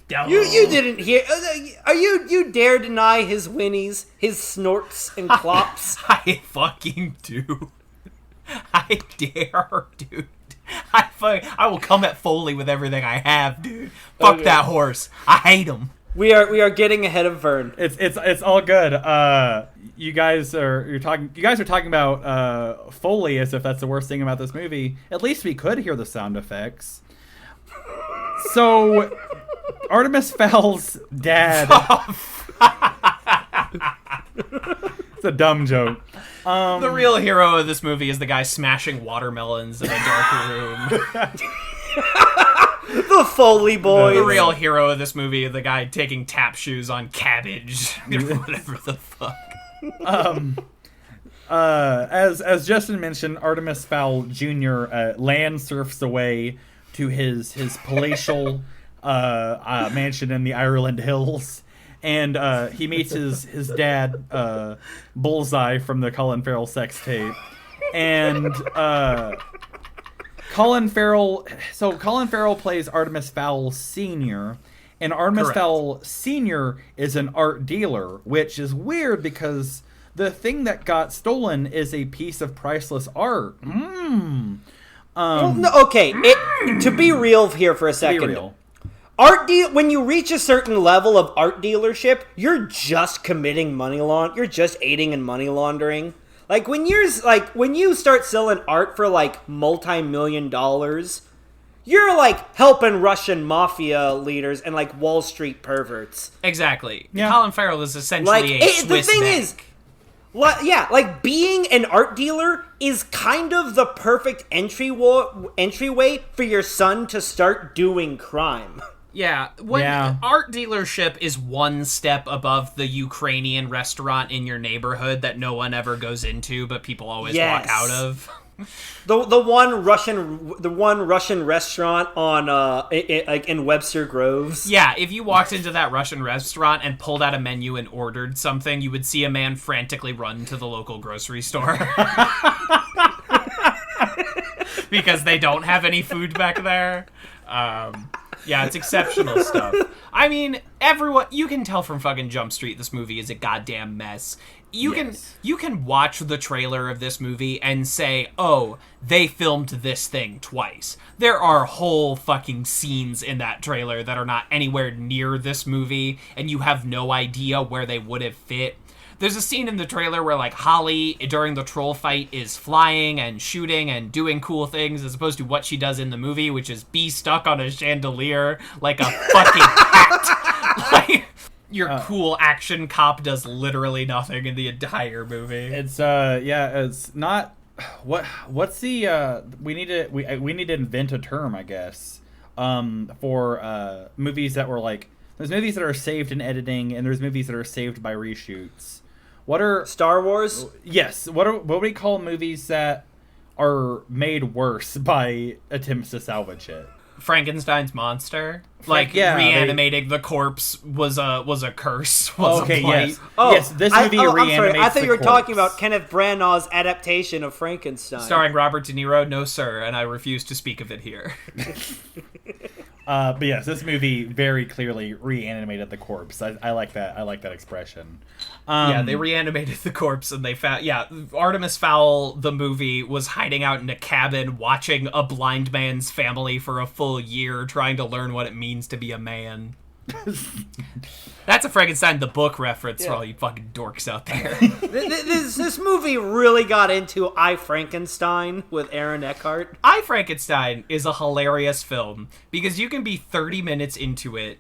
D: You didn't hear. You dare deny his whinnies, his snorts and clops?
C: I fucking do. I dare, dude. I will come at Foley with everything I have, dude. Fuck that horse. I hate him.
D: We are getting ahead of Vern.
A: It's all good. You guys are talking about Foley as if that's the worst thing about this movie. At least we could hear the sound effects. So, Artemis Fowl's dad. It's a dumb joke.
C: The real hero of this movie is the guy smashing watermelons in a dark room.
D: The The Foley boys.
C: The real hero of this movie, the guy taking tap shoes on cabbage, or whatever the fuck.
A: As Justin mentioned, Artemis Fowl Jr. Land surfs away to his palatial mansion in the Ireland Hills, and he meets his dad, Bullseye from the Colin Farrell sex tape, and Colin Farrell plays Artemis Fowl Sr., and Artemis
C: Correct.
A: Fowl Sr. is an art dealer, which is weird because the thing that got stolen is a piece of priceless art.
D: Well, no, okay, to be real here for a
A: Be
D: second.
A: real.
D: When you reach a certain level of art dealership, you're just committing you're just aiding in money laundering. Like when you start selling art for like multi-million dollars, you're like helping Russian mafia leaders and like Wall Street perverts.
C: Exactly.
A: Yeah.
C: Colin Farrell is essentially a Swiss
D: the thing
C: bank.
D: is, like being an art dealer is kind of the perfect entryway for your son to start doing crime.
C: Yeah, art dealership is one step above the Ukrainian restaurant in your neighborhood that no one ever goes into, but people always walk out of.
D: The one Russian restaurant on in Webster Groves.
C: Yeah, if you walked into that Russian restaurant and pulled out a menu and ordered something, you would see a man frantically run to the local grocery store. Because they don't have any food back there. Yeah, it's exceptional stuff. I mean, you can tell from fucking Jump Street this movie is a goddamn mess. You can watch the trailer of this movie and say, oh, they filmed this thing twice. There are whole fucking scenes in that trailer that are not anywhere near this movie, and you have no idea where they would have fit. There's a scene in the trailer where, like, Holly, during the troll fight, is flying and shooting and doing cool things as opposed to what she does in the movie, which is be stuck on a chandelier like a fucking cat. Like, your cool action cop does literally nothing in the entire movie.
A: It's it's not what's the we need to invent a term, I guess, for movies that were like, there's movies that are saved in editing and there's movies that are saved by reshoots. What are
D: Star Wars?
A: Yes. What do we call movies that are made worse by attempts to salvage it?
C: Frankenstein's monster, like reanimating the corpse was a curse. Was
A: okay,
C: a blight.
A: yes. Yes, this movie reanimates
D: I'm sorry. I thought you were
A: the
D: talking
A: corpse.
D: about Kenneth Branagh's adaptation of Frankenstein.
C: Starring Robert De Niro, no sir, and I refuse to speak of it here.
A: But yes, this movie very clearly reanimated the corpse. I like that. I like that expression.
C: Yeah, they reanimated the corpse and they found... Yeah, Artemis Fowl, the movie, was hiding out in a cabin watching a blind man's family for a full year, trying to learn what it means to be a man. That's a Frankenstein the book reference for all you fucking dorks out there.
D: This movie really got into I, Frankenstein with Aaron Eckhart.
C: I, Frankenstein is a hilarious film because you can be 30 minutes into it,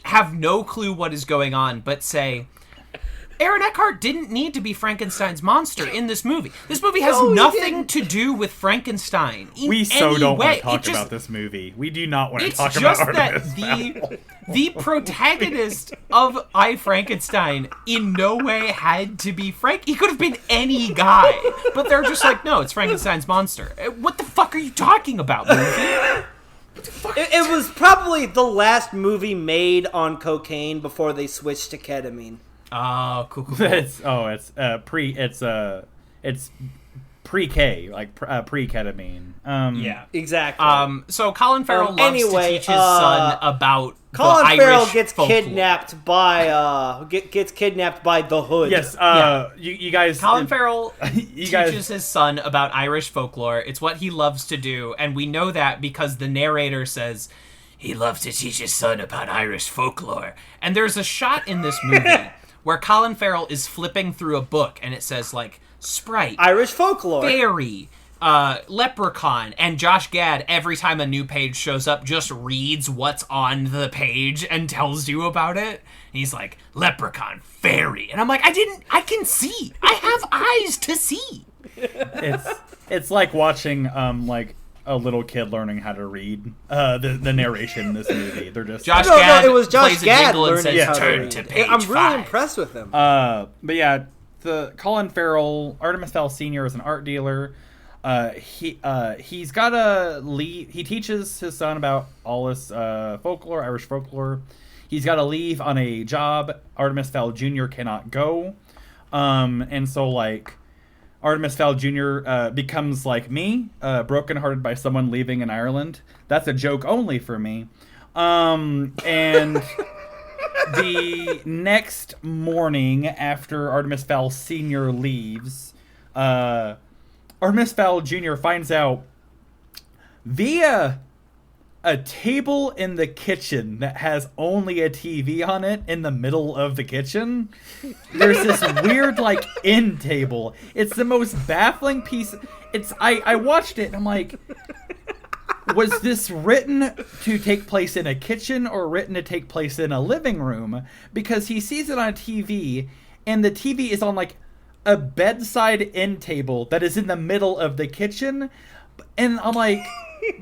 C: have no clue what is going on, but say... Aaron Eckhart didn't need to be Frankenstein's monster in this movie. This movie has nothing to do with Frankenstein in
A: We so
C: any
A: don't
C: way.
A: want to talk about this movie. We do not want to
C: It's
A: talk
C: just
A: about
C: that
A: Artemis Fowl.
C: the protagonist of I, Frankenstein in no way had to be Frank. He could have been any guy. But they're just like, no, it's Frankenstein's monster. What the fuck are you talking about, movie?
D: It was probably the last movie made on cocaine before they switched to ketamine.
C: Oh, cool.
A: It's pre-K, like pre-ketamine.
D: Yeah, exactly.
C: So Colin Farrell loves to teach his son about
D: Colin
C: the
D: Farrell
C: Irish
D: gets
C: folklore.
D: kidnapped by the Hood.
A: Yes, you guys.
C: Colin Farrell
A: you guys.
C: teaches his son about Irish folklore. It's what he loves to do, and we know that because the narrator says he loves to teach his son about Irish folklore. And there's a shot in this movie where Colin Farrell is flipping through a book, and it says, like, Sprite,
D: Irish folklore,
C: fairy, leprechaun, and Josh Gad, every time a new page shows up, just reads what's on the page and tells you about it. And he's like, leprechaun, fairy. And I'm like, I can see. I have eyes to see.
A: It's like watching a little kid learning how to read the narration in this movie. They're just
C: Josh
D: No,
C: Gad
D: it was Josh
C: plays a
D: Gad
C: jingle and
D: learning
C: says,
D: how to
C: "Turn
D: read."
C: to page
D: I'm really
C: 5."
D: impressed with him.
A: but yeah, the Colin Farrell, Artemis Fowl Sr. is an art dealer. He's got to leave. He teaches his son about all this folklore, Irish folklore. He's got to leave on a job. Artemis Fowl Jr. cannot go, and so like Artemis Fowl Jr. Becomes like me, brokenhearted by someone leaving in Ireland. That's a joke only for me. And the next morning after Artemis Fowl Sr. leaves, Artemis Fowl Jr. finds out via a table in the kitchen that has only a TV on it in the middle of the kitchen. There's this weird, like, end table. It's the most baffling piece. I watched it and I'm like, was this written to take place in a kitchen or written to take place in a living room? Because he sees it on TV and the TV is on, like, a bedside end table that is in the middle of the kitchen. And I'm like...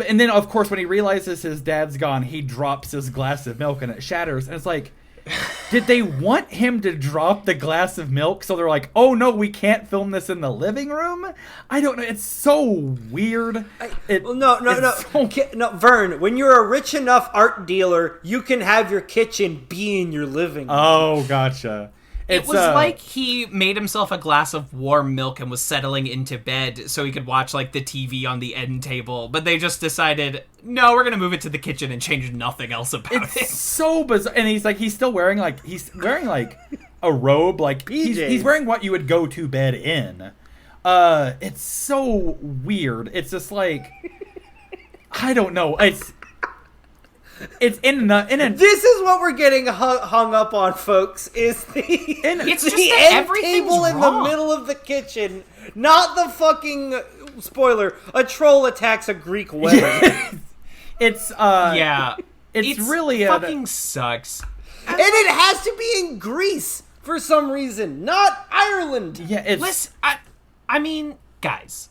A: And then, of course, when he realizes his dad's gone, he drops his glass of milk and it shatters. And it's like, did they want him to drop the glass of milk? So they're like, oh, no, we can't film this in the living room? I don't know. It's so weird.
D: No, Vern, when you're a rich enough art dealer, you can have your kitchen be in your living room.
A: Oh, gotcha.
C: It was like he made himself a glass of warm milk and was settling into bed so he could watch, like, the TV on the end table. But they just decided, no, we're going to move it to the kitchen and change nothing else about it.
A: It's so bizarre. And he's still wearing, like, a robe. Like, he's wearing what you would go to bed in. It's so weird. It's just like, I don't know. It's in
D: This is what we're getting hung up on, folks. Is
C: it's just
D: the
C: that
D: end table in the middle of the kitchen, not the fucking spoiler. A troll attacks a Greek wedding.
A: It's really
C: fucking sucks.
D: And it has to be in Greece for some reason, not Ireland.
A: Yeah,
C: Listen, I mean, guys,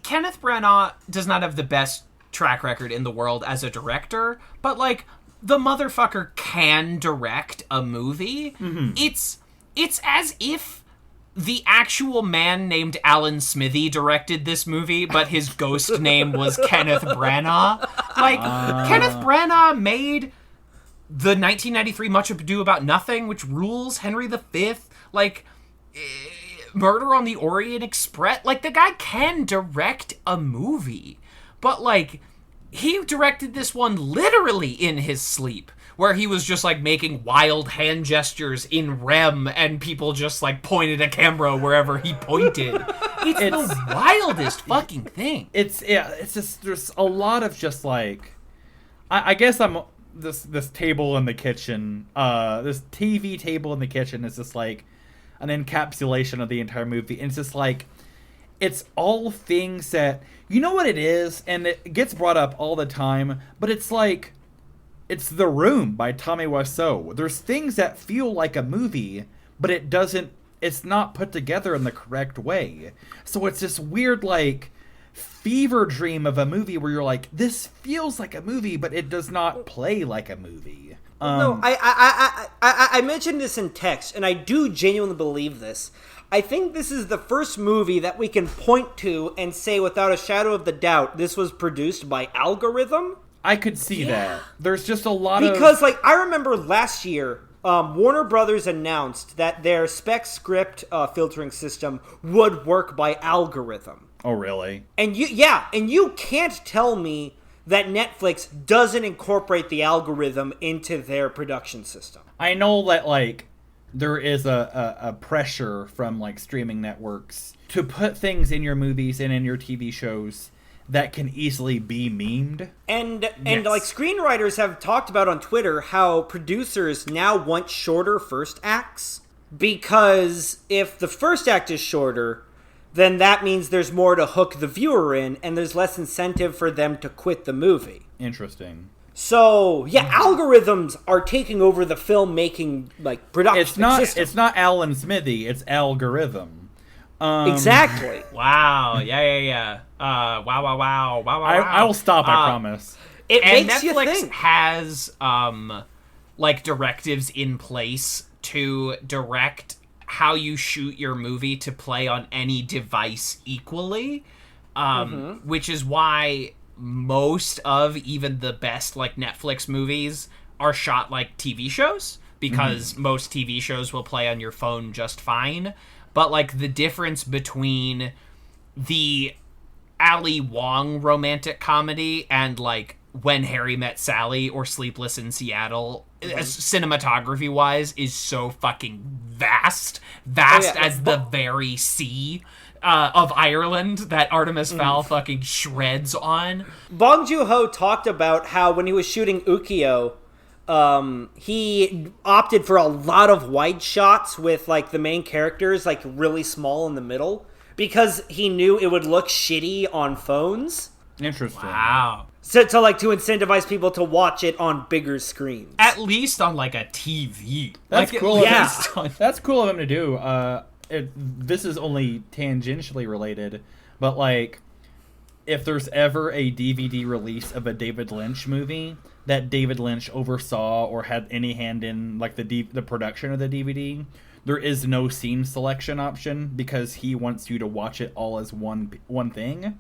C: Kenneth Branagh does not have the best track record in the world as a director, but like the motherfucker can direct a movie. Mm-hmm. It's as if the actual man named Alan Smithy directed this movie, but his ghost name was Kenneth Branagh. Like Kenneth Branagh made the 1993 Much Ado About Nothing, which rules, Henry V, like Murder on the Orient Express. Like, the guy can direct a movie. But, like, he directed this one literally in his sleep, where he was just, like, making wild hand gestures in REM, and people just, like, pointed a camera wherever he pointed. It's the wildest fucking thing.
A: It's just, there's a lot of just, like, I guess this table in the kitchen, this TV table in the kitchen is just, like, an encapsulation of the entire movie, and it's just, like, it's all things that, you know what it is, and it gets brought up all the time, but it's like, it's The Room by Tommy Wiseau. There's things that feel like a movie, but it's not put together in the correct way. So it's this weird, like, fever dream of a movie where you're like, this feels like a movie, but it does not play like a movie.
D: No, I mentioned this in text, and I do genuinely believe this. I think this is the first movie that we can point to and say without a shadow of the doubt this was produced by algorithm.
A: I could see that. There's just a lot
D: because, like, I remember last year, Warner Brothers announced that their spec script filtering system would work by algorithm.
A: Oh, really?
D: And you can't tell me that Netflix doesn't incorporate the algorithm into their production system.
A: I know that, like, there is a pressure from, like, streaming networks to put things in your movies and in your TV shows that can easily be memed. And like, screenwriters have talked about on Twitter how producers now want shorter first acts, because if the first act is shorter, then that means there's more to hook the viewer in, and there's less incentive for them to quit the movie. Interesting.
D: So, yeah, algorithms are taking over the filmmaking, like, production system.
A: It's not Alan Smithy, it's algorithm.
D: Exactly.
C: Wow. Yeah. Wow.
A: I will stop. I promise.
D: It
C: And
D: makes you
C: Netflix
D: think.
C: has like directives in place to direct how you shoot your movie to play on any device equally, which is why most of even the best like Netflix movies are shot like TV shows, because most TV shows will play on your phone just fine. But like the difference between the Ali Wong romantic comedy and like When Harry Met Sally or Sleepless in Seattle, cinematography wise, is so fucking vast as the very sea of Ireland that Artemis Fowl fucking shreds on.
D: Bong Joon-ho talked about how when he was shooting Ukiyo, he opted for a lot of wide shots with like the main characters like really small in the middle because he knew it would look shitty on phones.
A: Interesting.
C: Wow.
D: So to incentivize people to watch it on bigger screens.
C: At least on like a TV.
A: That's
C: like,
A: cool.
C: At
D: Yeah.
C: least on...
A: That's cool of him to do. This is only tangentially related, but like, if there's ever a DVD release of a David Lynch movie that David Lynch oversaw or had any hand in, like the production of the DVD, there is no scene selection option because he wants you to watch it all as one thing.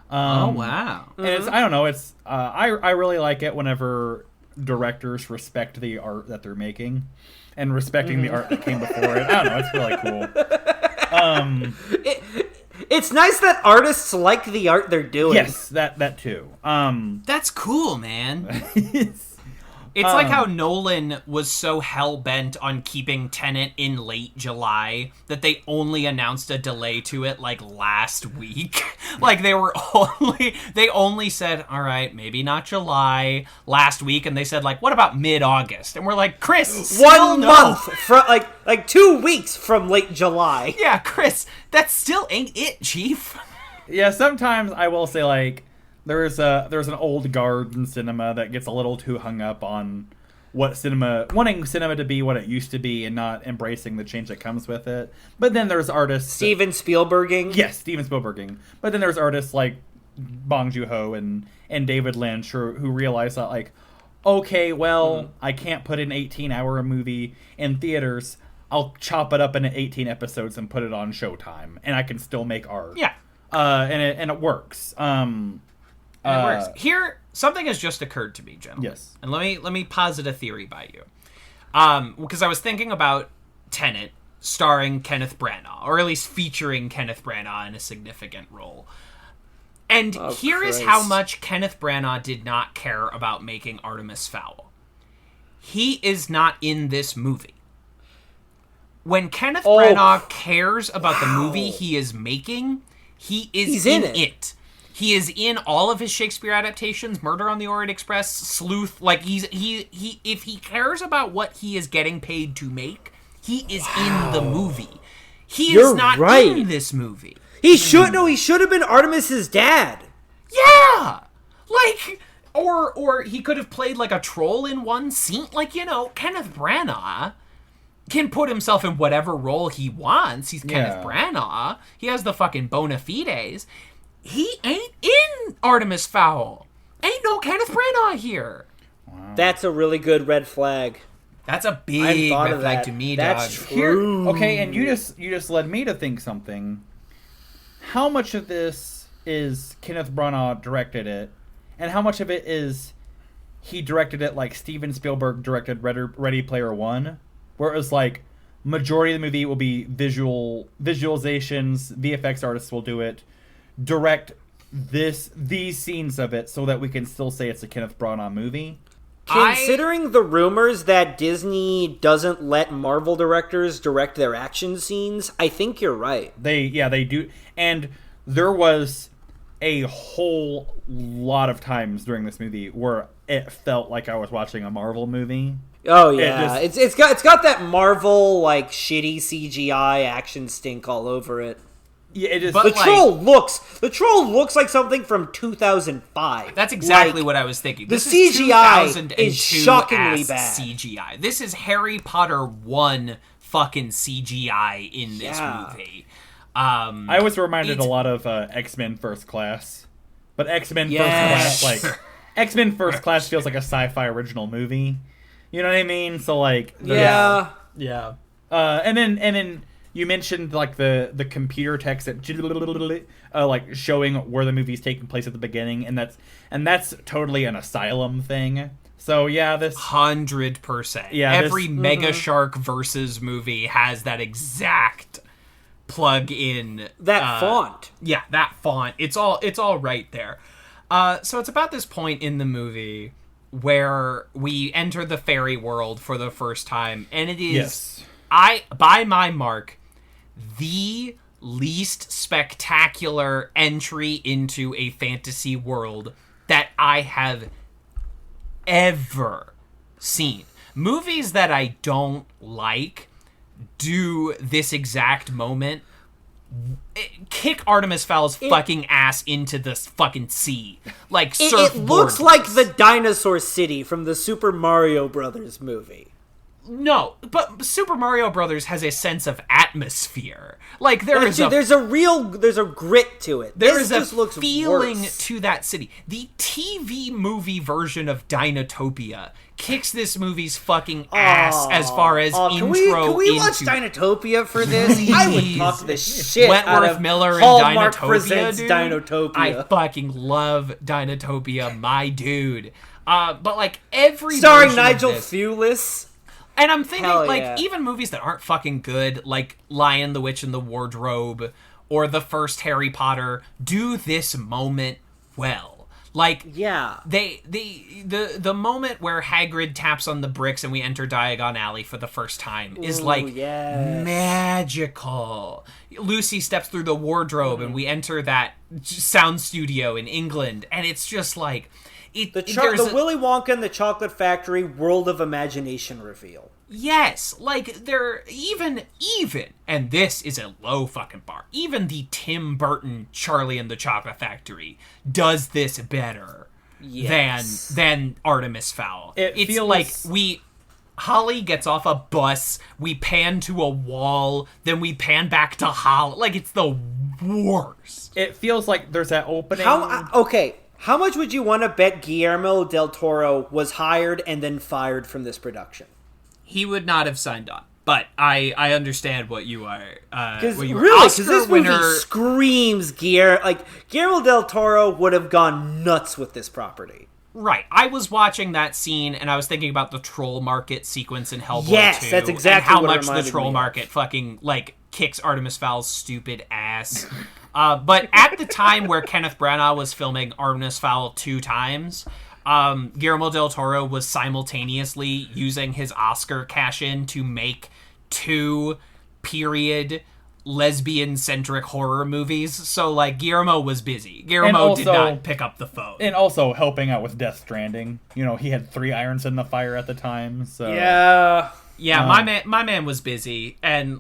C: Oh wow!
A: And it's, I don't know. It's I really like it whenever directors respect the art that they're making and respecting the art that came before it. I don't know. It's really cool.
D: It's nice that artists like the art they're doing.
A: Yes, that too.
C: That's cool, man. It's like how Nolan was so hell-bent on keeping Tenet in late July that they only announced a delay to it like last week. Like they only said, all right, maybe not July last week, and they said like, what about mid-August? And we're like, Chris,
D: 1 month from like 2 weeks from late July.
C: Yeah, Chris, that still ain't it, Chief.
A: Yeah, sometimes I will say like there's an old guard in cinema that gets a little too hung up on wanting cinema to be what it used to be and not embracing the change that comes with it. But then there's artists
D: Steven Spielberging.
A: Yes, Steven Spielberging. But then there's artists like Bong Joon-ho and David Lynch who realize that like, okay, well, I can't put an 18-hour movie in theaters. I'll chop it up into 18 episodes and put it on Showtime, and I can still make art.
C: Yeah.
A: And it works.
C: It works. Here, something has just occurred to me, gentlemen.
A: Yes.
C: And let me posit a theory by you. Because I was thinking about Tenet starring Kenneth Branagh, or at least featuring Kenneth Branagh in a significant role. And here is how much Kenneth Branagh did not care about making Artemis Fowl. He is not in this movie. When Kenneth Branagh cares about the movie he is making, he's in it. He is in all of his Shakespeare adaptations, Murder on the Orient Express, Sleuth. Like he if he cares about what he is getting paid to make, he is in the movie. You're not in this movie.
D: He should have been Artemis's dad.
C: Yeah. Like or he could have played like a troll in one scene. Like, you know, Kenneth Branagh can put himself in whatever role he wants. He's Kenneth Branagh. He has the fucking bona fides. He ain't in Artemis Fowl. Ain't no Kenneth Branagh here.
A: Wow.
D: That's a really good red flag.
C: That's a big red flag to me,
D: That's
C: dog.
D: true.
A: Okay, and you just led me to think something. How much of this is Kenneth Branagh directed it, and how much of it is he directed it like Steven Spielberg directed Ready Player One, where it was like majority of the movie will be visualizations, VFX artists will do it, direct these scenes of it so that we can still say it's a Kenneth Branagh movie.
D: Considering the rumors that Disney doesn't let Marvel directors direct their action scenes, I think you're right.
A: They do. And there was a whole lot of times during this movie where it felt like I was watching a Marvel movie.
D: Oh yeah, it's got that Marvel like shitty CGI action stink all over it.
A: Yeah, it is.
D: The troll looks like something from 2005.
C: That's exactly what I was thinking. This
D: the CGI is
C: 2002
D: shockingly bad.
C: CGI. This is Harry Potter 1 fucking CGI in this movie.
A: I was reminded a lot of X-Men First Class, but X-Men
D: Yes.
A: First Class, like X-Men First Class feels like a sci-fi original movie. You know what I mean? So like,
D: Yeah.
A: and then you mentioned like the computer text that like showing where the movie's taking place at the beginning, and that's totally an Asylum thing. So yeah, this
C: 100%.
A: Yeah,
C: Every Mega Shark versus movie has that exact plug in
D: That font.
C: Yeah, that font. It's all right there. So it's about this point in the movie where we enter the fairy world for the first time, and it is by my mark, the least spectacular entry into a fantasy world that I have ever seen. Movies that I don't like do this exact moment. Kick Artemis Fowl's fucking ass into the fucking sea. Like,
D: It looks like the Dinosaur City from the Super Mario Brothers movie.
C: No, but Super Mario Brothers has a sense of atmosphere. Like, there's a
D: there's a grit to it.
C: There
D: This
C: is a
D: just looks
C: feeling
D: worse.
C: to that city. The TV movie version of Dinotopia kicks this movie's fucking ass as far as intro
D: can we watch
C: into
D: Dinotopia for this? I would talk the shit out
C: Wentworth
D: of
C: Miller and
D: Hallmark
C: Dinotopia,
D: presents
C: dude.
D: Dinotopia.
C: I fucking love Dinotopia, my dude. But like every
D: Starring
C: version of
D: Nigel
C: this-
D: Thewlis.
C: and I'm thinking,
D: Hell
C: like,
D: yeah.
C: even movies that aren't fucking good, like Lion, the Witch, and the Wardrobe, or the first Harry Potter, do this moment well. Like,
D: Yeah.
C: the moment where Hagrid taps on the bricks and we enter Diagon Alley for the first time is, like,
D: yes.
C: magical. Lucy steps through the wardrobe and we enter that sound studio in England, and it's just, like...
D: The Willy Wonka and the Chocolate Factory World of Imagination reveal.
C: Yes, like, they're even, and this is a low fucking bar, even the Tim Burton Charlie and the Chocolate Factory does this better than Artemis Fowl.
A: It
C: It's
A: feels-
C: like Holly gets off a bus, we pan to a wall, then we pan back to Holly. Like, it's the worst.
A: it feels like there's that opening.
D: How much would you want to bet Guillermo del Toro was hired and then fired from this production?
C: He would not have signed on. But I understand what you are.
D: Because
C: Oscar
D: this
C: winner,
D: movie screams Guillermo del Toro would have gone nuts with this property.
C: right. I was watching that scene and I was thinking about the troll market sequence in Hellboy 2.
D: Yes, that's exactly
C: and how
D: what it
C: much the
D: reminded
C: troll
D: me of.
C: market fucking like kicks Artemis Fowl's stupid ass. But at the time where Kenneth Branagh was filming Artemis Fowl 2 times, Guillermo del Toro was simultaneously using his Oscar cash-in to make 2 period lesbian-centric horror movies. So, like, Guillermo was busy. Guillermo did not pick up the phone.
A: And also helping out with Death Stranding. You know, he had 3 irons in the fire at the time. So
C: Yeah, my man was busy, and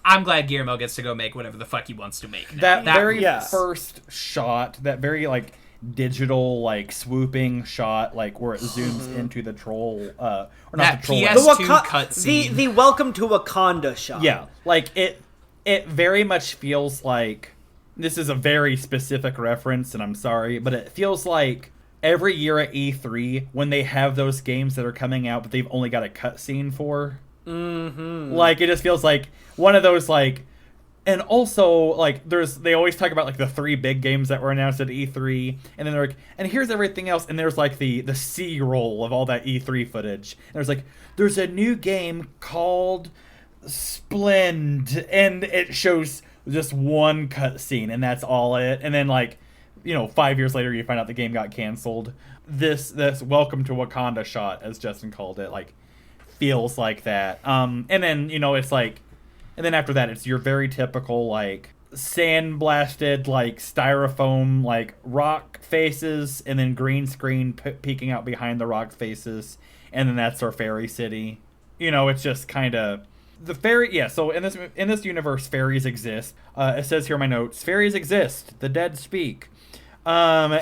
C: I'm glad Guillermo gets to go make whatever the fuck he wants to make now.
A: That very first shot, that very, like, digital, like, swooping shot, like, where it zooms into the troll, or not
C: That
A: the troll.
C: PS2 cutscene.
D: the Welcome to Wakanda shot.
A: Yeah, like, it very much feels like, this is a very specific reference, and I'm sorry, but it feels like every year at E3, when they have those games that are coming out, but they've only got a cutscene for, like, it just feels like one of those, like, and also, like, they always talk about, like, the 3 big games that were announced at E3, and then they're like, and here's everything else, and there's, like, the C-roll of all that E3 footage. And there's, like, there's a new game called Splend, and it shows just one cutscene, and that's all it. And then, like, you know, 5 years later, you find out the game got canceled. This Welcome to Wakanda shot, as Justin called it, like, feels like that. And then, you know, it's like, and then after that, it's your very typical, like, sandblasted, like, styrofoam, like, rock faces, and then green screen peeking out behind the rock faces, and then that's our fairy city. You know, it's just kind of the fairy. Yeah. So in this universe, fairies exist. It says here in my notes, fairies exist. The dead speak. And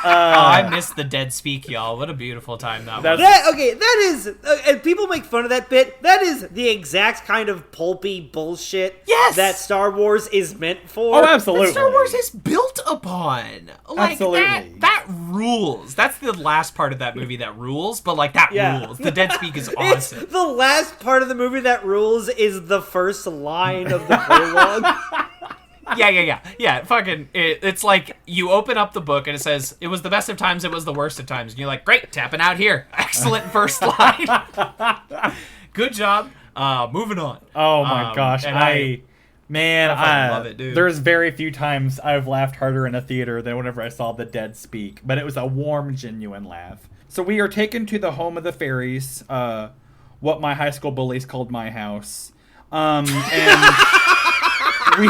C: I missed the dead speak, y'all. What a beautiful time that was.
D: That is, and people make fun of that bit. That is the exact kind of pulpy bullshit that Star Wars is meant for.
A: Oh, absolutely.
C: That Star Wars is built upon. Like,
A: Absolutely.
C: that rules. That's the last part of that movie that rules, but, like, that rules. The dead speak is awesome.
D: The last part of the movie that rules is the first line of the prologue.
C: Yeah, fucking, it's like, you open up the book and it says, it was the best of times, it was the worst of times. And you're like, great, tapping out here. Excellent first line. Good job. Moving on.
A: Oh my gosh.
C: And
A: I
C: love it, dude.
A: There's very few times I've laughed harder in a theater than whenever I saw the dead speak. But it was a warm, genuine laugh. So we are taken to the home of the fairies, what my high school bullies called my house. And we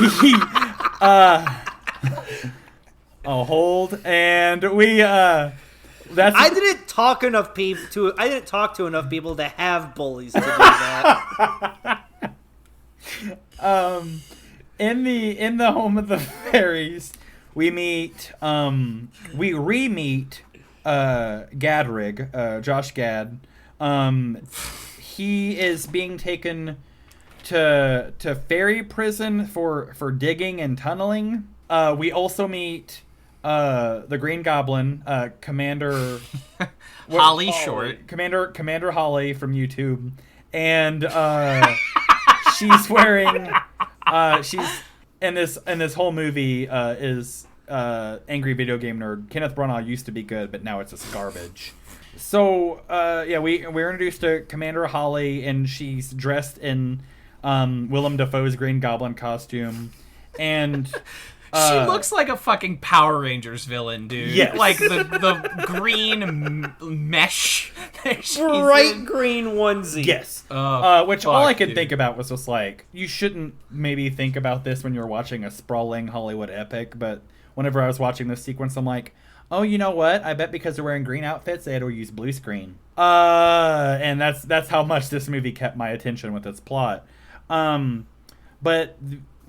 D: I didn't talk to enough people to have bullies to do that.
A: In the home of the fairies, we re-meet Gadrig, Josh Gad. He is being taken to fairy prison for digging and tunneling. We also meet the Green Goblin, Commander
C: Holly Short.
A: Commander Holly from YouTube, and she's wearing she's in this whole movie is angry video game nerd. Kenneth Branagh used to be good, but now it's just garbage. So we're introduced to Commander Holly, and she's dressed in Willem Dafoe's Green Goblin costume, and
C: she looks like a fucking Power Rangers villain, dude.
A: Yes.
C: Like the green mesh.
D: Bright green onesie.
A: Yes. Which all I could think about was just like, you shouldn't maybe think about this when you're watching a sprawling Hollywood epic, but whenever I was watching this sequence, I'm like, oh, you know what? I bet because they're wearing green outfits, they had to use blue screen. And that's how much this movie kept my attention with its plot. But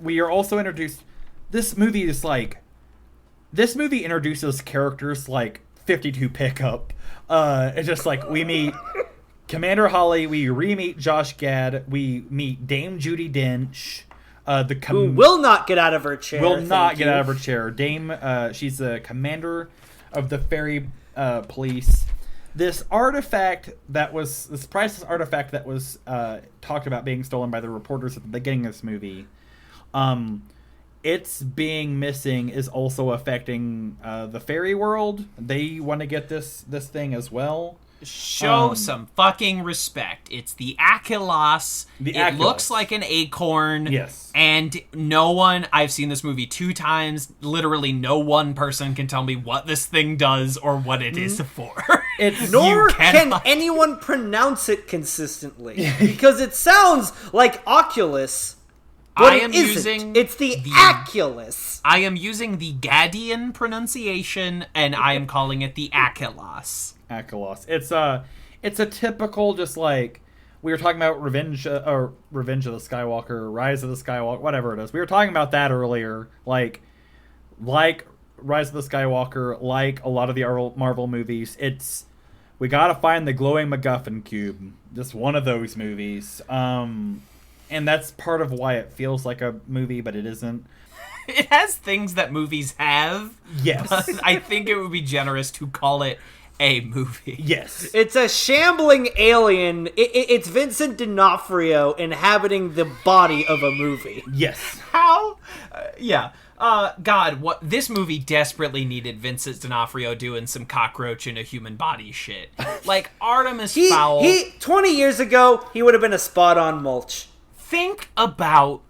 A: we are also introduced. This movie introduces characters like 52 pickup. It's just like we meet Commander Holly, we re-meet Josh Gad, we meet Dame Judi Dench.
D: Who will not get out of her chair.
A: Dame, she's the commander of the fairy police. This priceless artifact that was talked about being stolen by the reporters at the beginning of this movie, its being missing is also affecting the fairy world. They want to get this thing as well.
C: Show some fucking respect. It's the Achelos. It looks like an acorn.
A: Yes.
C: And I've seen this movie 2 times. Literally no one person can tell me what this thing does or what it is for.
D: Nor can anyone pronounce it consistently. Because it sounds like Oculus, but it's the Aculus.
C: I am using the Gadian pronunciation, and I am calling it the Achelos.
A: Achelos. It's a typical, just like we were talking about Revenge of the Skywalker, Rise of the Skywalker, whatever it is. We were talking about that earlier. Like Rise of the Skywalker, like a lot of the Marvel movies, we gotta find the glowing MacGuffin cube. Just one of those movies. And that's part of why it feels like a movie, but it isn't.
C: It has things that movies have.
A: Yes.
C: But I think it would be generous to call it a movie.
A: Yes.
D: It's a shambling alien. It's Vincent D'Onofrio inhabiting the body of a movie.
A: Yes.
C: How? God, what this movie desperately needed Vincent D'Onofrio doing some cockroach in a human body shit. Like Artemis Fowl.
D: 20 years ago, he would have been a spot-on mulch.
C: Think about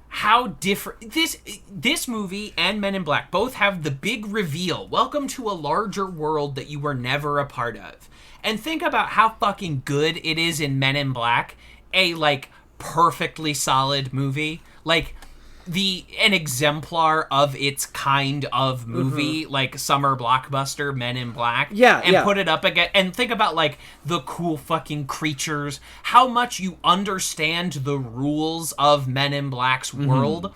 C: how different this movie and Men in Black both have the big reveal. Welcome to a larger world that you were never a part of. And think about how fucking good it is in Men in Black, a like perfectly solid movie. Like an exemplar of its kind of movie, like summer blockbuster Men in Black. Put it up again and think about like the cool fucking creatures, how much you understand the rules of Men in Black's world.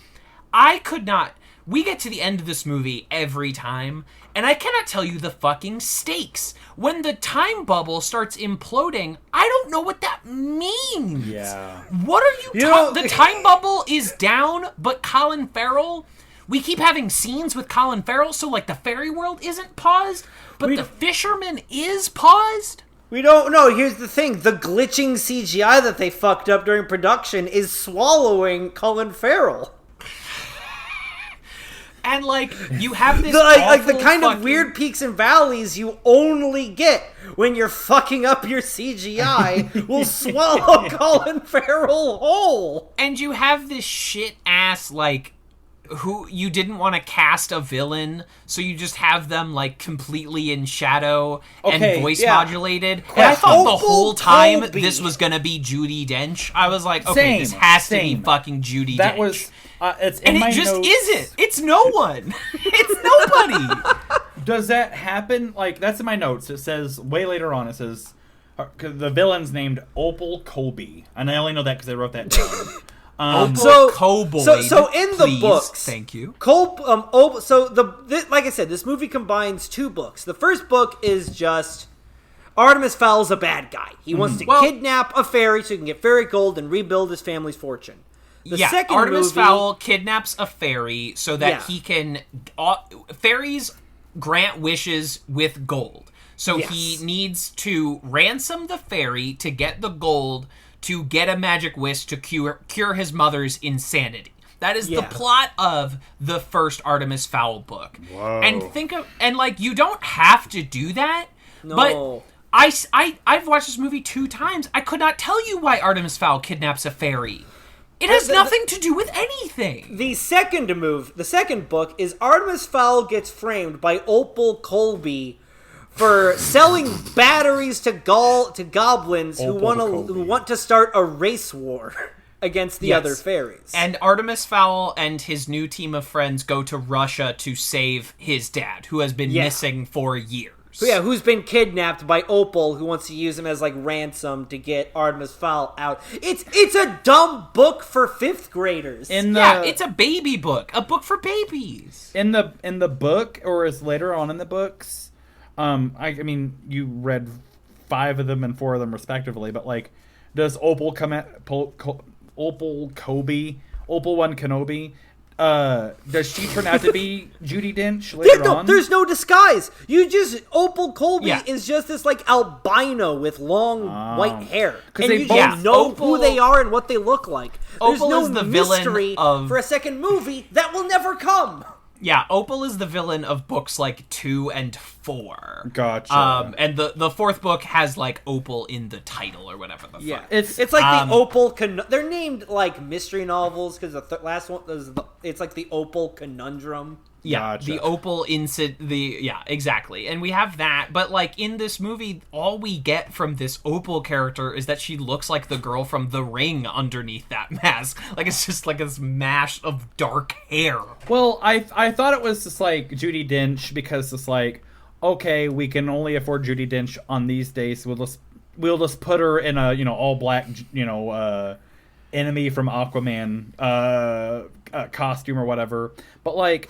C: I could not, we get to the end of this movie every time, and I cannot tell you the fucking stakes. When the time bubble starts imploding, I don't know what that means.
A: Yeah.
C: What are you talking? The time bubble is down, but Colin Farrell... We keep having scenes with Colin Farrell, so, like, the fairy world isn't paused, but the fisherman is paused?
D: We don't know. Here's the thing. The glitching CGI that they fucked up during production is swallowing Colin Farrell.
C: And, like, you have this
D: like the
C: awful
D: kind of
C: fucking-
D: weird peaks and valleys you only get when you're fucking up your CGI will swallow Colin Farrell whole.
C: And you have this shit-ass, like... who you didn't want to cast a villain, so you just have them like completely in shadow and voice modulated. And I thought the whole time this was gonna be Judi Dench. I was like, okay, this has to be fucking Judi Dench.
A: That was it's in
C: and
A: my
C: it just
A: notes.
C: isn't. It's no one. It's nobody.
A: Does that happen? Like, that's in my notes. It says way later on. It says the villain's named Opal Colby, and I only know that because I wrote that down.
D: So
C: Coboid,
D: in the
C: please,
D: books,
C: thank you.
D: Like I said, this movie combines two books. The first book is just Artemis Fowl's a bad guy. He wants to kidnap a fairy so he can get fairy gold and rebuild his family's fortune. The second
C: Artemis
D: movie,
C: Fowl kidnaps a fairy so that he can... fairies grant wishes with gold. So he needs to ransom the fairy to get the gold to get a magic wish to cure his mother's insanity. That is the plot of the first Artemis Fowl book.
A: Whoa.
C: And like, you don't have to do that.
D: No.
C: But I've watched this movie 2 times. I could not tell you why Artemis Fowl kidnaps a fairy. It has nothing to do with anything.
D: The second book is Artemis Fowl gets framed by Opal Colby for selling batteries to goblins who want to start a race war against the other fairies.
C: And Artemis Fowl and his new team of friends go to Russia to save his dad, who has been missing for years.
D: Yeah, who's been kidnapped by Opal, who wants to use him as like ransom to get Artemis Fowl out. It's a dumb book for 5th graders.
C: It's a baby book, a book for babies.
A: In the book, or is later on in the books. I mean, you read 5 of them and 4 of them respectively, but like, does Opal come at Opal Kobe, Opal 1 Kenobi? Does she turn out to be Judi Dench later on?
D: There's no disguise. Opal Colby is just this like albino with long white hair, and you just know who they are and what they look like. There's
C: Opal
D: no
C: is the
D: mystery
C: villain
D: for a second movie that will never come.
C: Yeah, Opal is the villain of books like 2 and 4.
A: Gotcha.
C: And the 4th book has like Opal in the title or whatever the fuck.
D: It's like the Opal. They're named like mystery novels because the last one it's like the Opal Conundrum.
C: Yeah,
A: gotcha.
C: The Opal exactly. And we have that, but like in this movie, all we get from this Opal character is that she looks like the girl from The Ring underneath that mask. Like, it's just like this mash of dark hair.
A: Well, I thought it was just like Judi Dench because it's like, okay, we can only afford Judi Dench on these days. We'll just put her in a all black enemy from Aquaman costume or whatever. But like,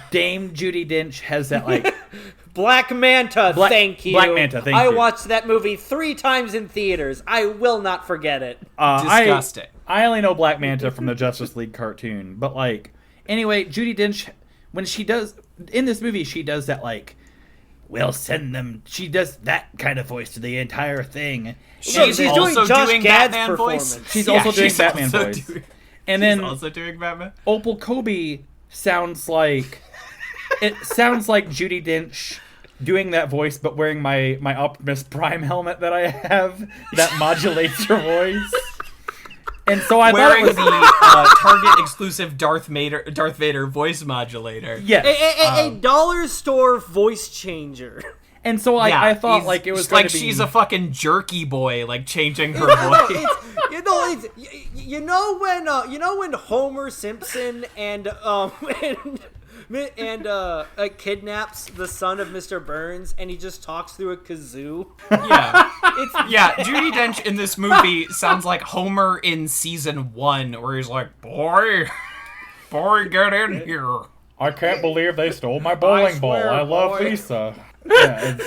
A: Dame Judi Dench has that like
D: Black Manta. Thank you.
A: Black Manta. Thank you.
D: I watched that movie 3 times in theaters. I will not forget it.
C: Disgusting.
A: I only know Black Manta from the Justice League cartoon, but like, anyway, Judi Dench, when she does in this movie, she does that like, we'll send them. She does that kind of voice to the entire thing.
C: She's
D: doing
C: also
D: Josh
C: doing
D: Gad's
C: Batman
D: performance.
C: voice.
A: She's also doing Batman voice. And then
C: also doing Batman.
A: Opal Kobe sounds like Judi Dench doing that voice, but wearing my Optimus Prime helmet that I have that modulates her voice. And so I
C: wearing
A: thought it was
C: the Target exclusive Darth Vader voice modulator.
A: Yes.
D: A dollar store voice changer.
A: And so I thought like it was
C: like
A: going to be...
C: she's a fucking jerky boy, like changing her voice.
D: You know when Homer Simpson and kidnaps the son of Mr. Burns and he just talks through a kazoo.
C: Yeah, Judi Dench in this movie sounds like Homer in season 1, where he's like, boy, before we get in here.
A: I can't believe they stole my bowling ball.
D: swear,
A: I love
D: boy.
A: Lisa. Yeah,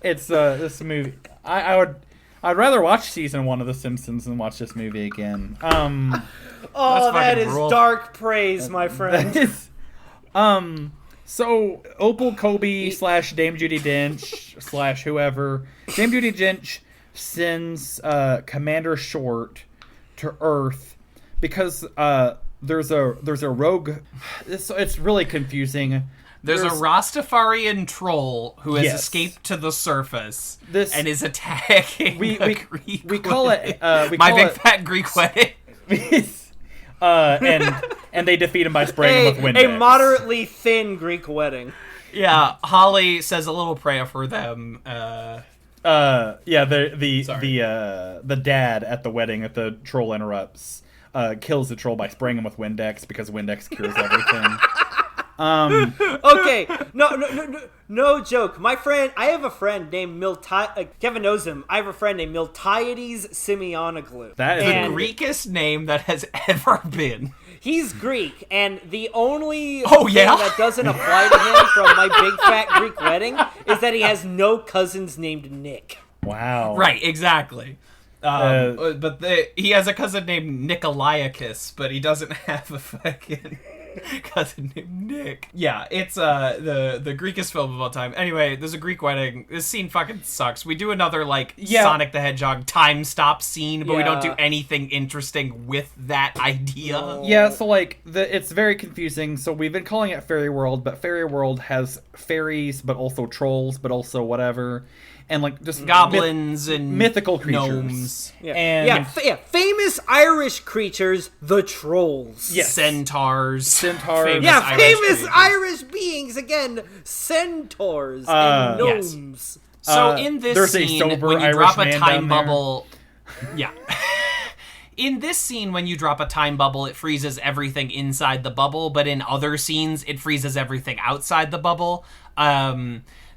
A: it's this movie. I'd rather watch season 1 of The Simpsons than watch this movie again.
D: Oh,
C: That's
D: that
C: fucking
D: is
C: brutal.
D: dark praise, my friend.
A: That is, so Opal Kobe / Dame Judi Dench / whoever. Dame Judi Dench sends Commander Short to Earth because there's a rogue. It's really confusing.
C: There's a Rastafarian troll who has
A: Yes.
C: escaped to the surface
A: This-
C: and is attacking
A: we
C: Greek
A: call it
C: wedding.
A: we
C: My
A: call
C: big
A: it,
C: fat Greek wedding.
A: and they defeat him by spraying him with
D: A
A: Windex.
D: moderately thin Greek wedding.
C: Yeah, Holly says a little prayer for them.
A: The dad at the wedding that the troll interrupts kills the troll by spraying him with Windex because Windex cures everything.
D: Okay, no joke. My friend, I have a friend named Kevin knows him. I have a friend named Miltiades Simeonoglu.
A: That is
D: And
A: a
C: Greekest name that has ever been.
D: he's Greek, and the only
C: Oh,
D: thing
C: yeah?
D: that doesn't apply to him from my big fat Greek wedding is that he has no cousins named Nick.
A: wow.
C: Right, exactly. But he has a cousin named Nikolaikis, but he doesn't have a fucking cousin named Nick. Yeah, it's the Greekest film of all time. Anyway, there's a Greek wedding. This scene fucking sucks. We do another Sonic the Hedgehog time stop scene, but we don't do
D: Yeah.
C: anything interesting with that idea.
A: Yeah, so it's very confusing. So we've been calling it Fairy World, but Fairy World has fairies, but also trolls, but also whatever, and just
C: Goblins and
A: mythical creatures.
C: gnomes.
D: Yeah,
A: And
D: famous Irish creatures, the trolls.
A: Yes.
C: Centaurs.
A: Centaurs.
D: Yeah,
C: Irish
D: famous
C: creatures.
D: Irish beings again, centaurs and
C: yes.
D: gnomes.
C: So in this
A: there's a
C: scene,
A: sober
C: when you
A: Irish
C: drop a
A: man
C: time
A: down there.
C: bubble, yeah. In this scene, when you drop a time bubble, it freezes everything inside the bubble. But in other scenes, it freezes everything outside the bubble.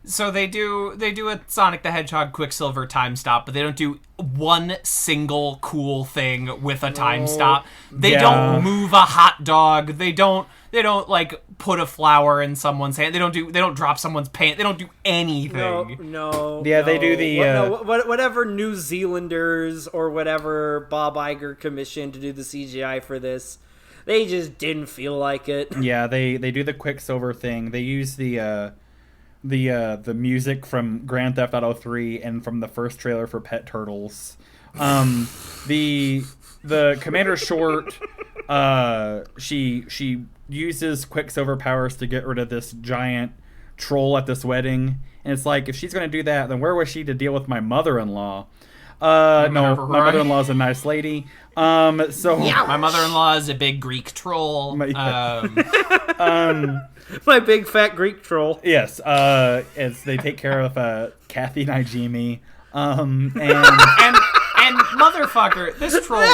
C: So they do a Sonic the Hedgehog Quicksilver time stop, but they don't do one single cool thing with a time stop. They don't move a hot dog. They don't put a flower in someone's hand. They don't drop someone's pants. They don't do anything.
D: No.
A: Yeah, they do the,
D: whatever New Zealanders or whatever Bob Iger commissioned to do the CGI for this. They just didn't feel like it.
A: Yeah, they do the Quicksilver thing. They use the music from Grand Theft Auto 3 and from the first trailer for Pet Turtles. The Commander Short, she uses Quicksilver powers to get rid of this giant troll at this wedding, and it's like, if she's gonna do that, then where was she to deal with my mother-in-law? No, my mother-in-law is a nice lady. My
C: mother-in-law is a big Greek troll.
D: My big fat Greek troll.
A: Yes, they take care of Kathy Najimy, and
C: motherfucker, this troll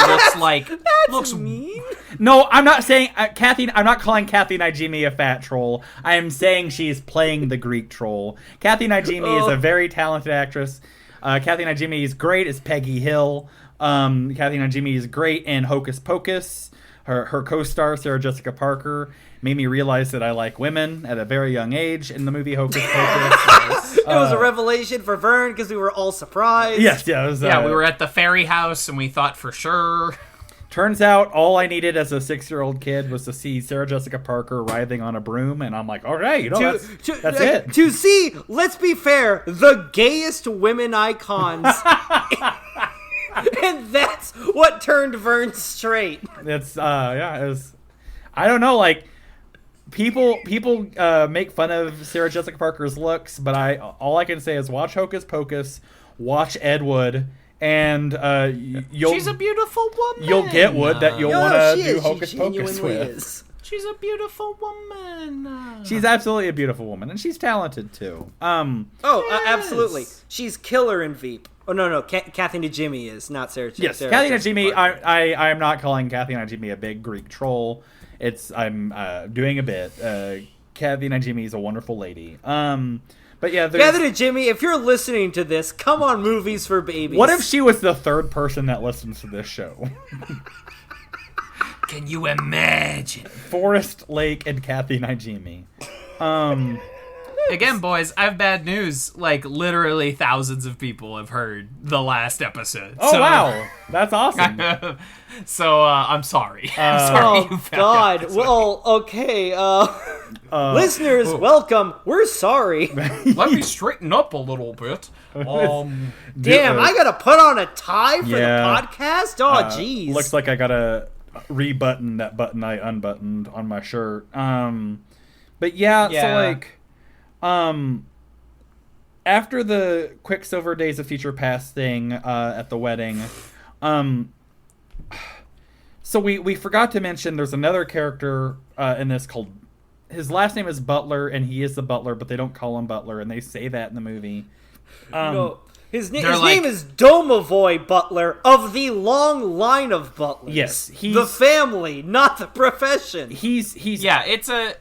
C: looks
D: mean.
A: no, I'm not saying Kathy. I'm not calling Kathy Najimy a fat troll. I am saying she's playing the Greek troll. Kathy Najimy is a very talented actress. Kathy Najimy is great as Peggy Hill. Kathy Najimy is great in Hocus Pocus. Her co-star Sarah Jessica Parker made me realize that I like women at a very young age in the movie Hocus Pocus.
D: It was a revelation for Vern because we were all surprised.
A: Yes, yeah, it was,
C: we were at the fairy house and we thought for sure.
A: Turns out all I needed as a 6-year-old kid was to see Sarah Jessica Parker writhing on a broom, and I'm like, all right, that's it.
D: To see, let's be fair, the gayest women icons. And that's what turned Vern straight.
A: It's it was. I don't know, people make fun of Sarah Jessica Parker's looks, but all I can say is watch Hocus Pocus, watch Ed Wood, and
C: She's a beautiful woman.
A: You'll get Wood that you'll want to do Hocus Pocus with.
D: Is.
C: She's a beautiful woman.
A: She's absolutely a beautiful woman, and she's talented too.
D: Absolutely. She's killer in Veep. Oh no, Kathy Najimy is not Sarah.
A: Yes,
D: Sarah
A: Kathy
D: Jessica
A: Najimy.
D: Parker.
A: I am not calling Kathy Najimy a big Greek troll. I'm doing a bit. Kathy Najimy is a wonderful lady. But yeah,
D: Kathy Najimy, if you're listening to this, come on, Movies for Babies.
A: What if she was the third person that listens to this show?
C: Can you imagine?
A: Forrest Lake and Kathy Najimy.
C: Again, boys, I have bad news. Like, literally thousands of people have heard the last episode.
A: Oh, wow. That's awesome.
C: So, I'm sorry. I'm sorry you
D: Oh
C: found
D: God!
C: out.
D: Well, okay. Listeners, welcome. We're sorry.
C: Let me straighten up a little bit.
D: Damn, I gotta put on a tie for the podcast. Oh, jeez.
A: Looks like I gotta rebutton that button I unbuttoned on my shirt. But yeah, so like, after the Quicksilver Days of Future Past thing at the wedding, so we forgot to mention there's another character in this called, his last name is Butler, and he is the butler, but they don't call him Butler, and they say that in the movie.
D: No, his name
C: like-
D: is Domovoy Butler of the long line of butlers.
A: Yes,
D: the family, not the profession.
A: He's
C: Yeah, it's a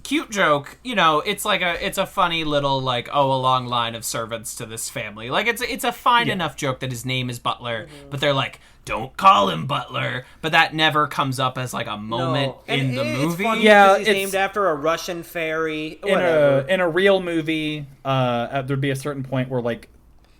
C: cute joke. You know, it's a funny little, like, a long line of servants to this family. Like, it's a fine enough joke that his name is Butler, but they're like, don't call him Butler. But that never comes up as, like, a moment in the movie.
D: It's funny
A: Yeah,
D: because he's named after a Russian fairy.
A: in a real movie, there'd be a certain point where, like,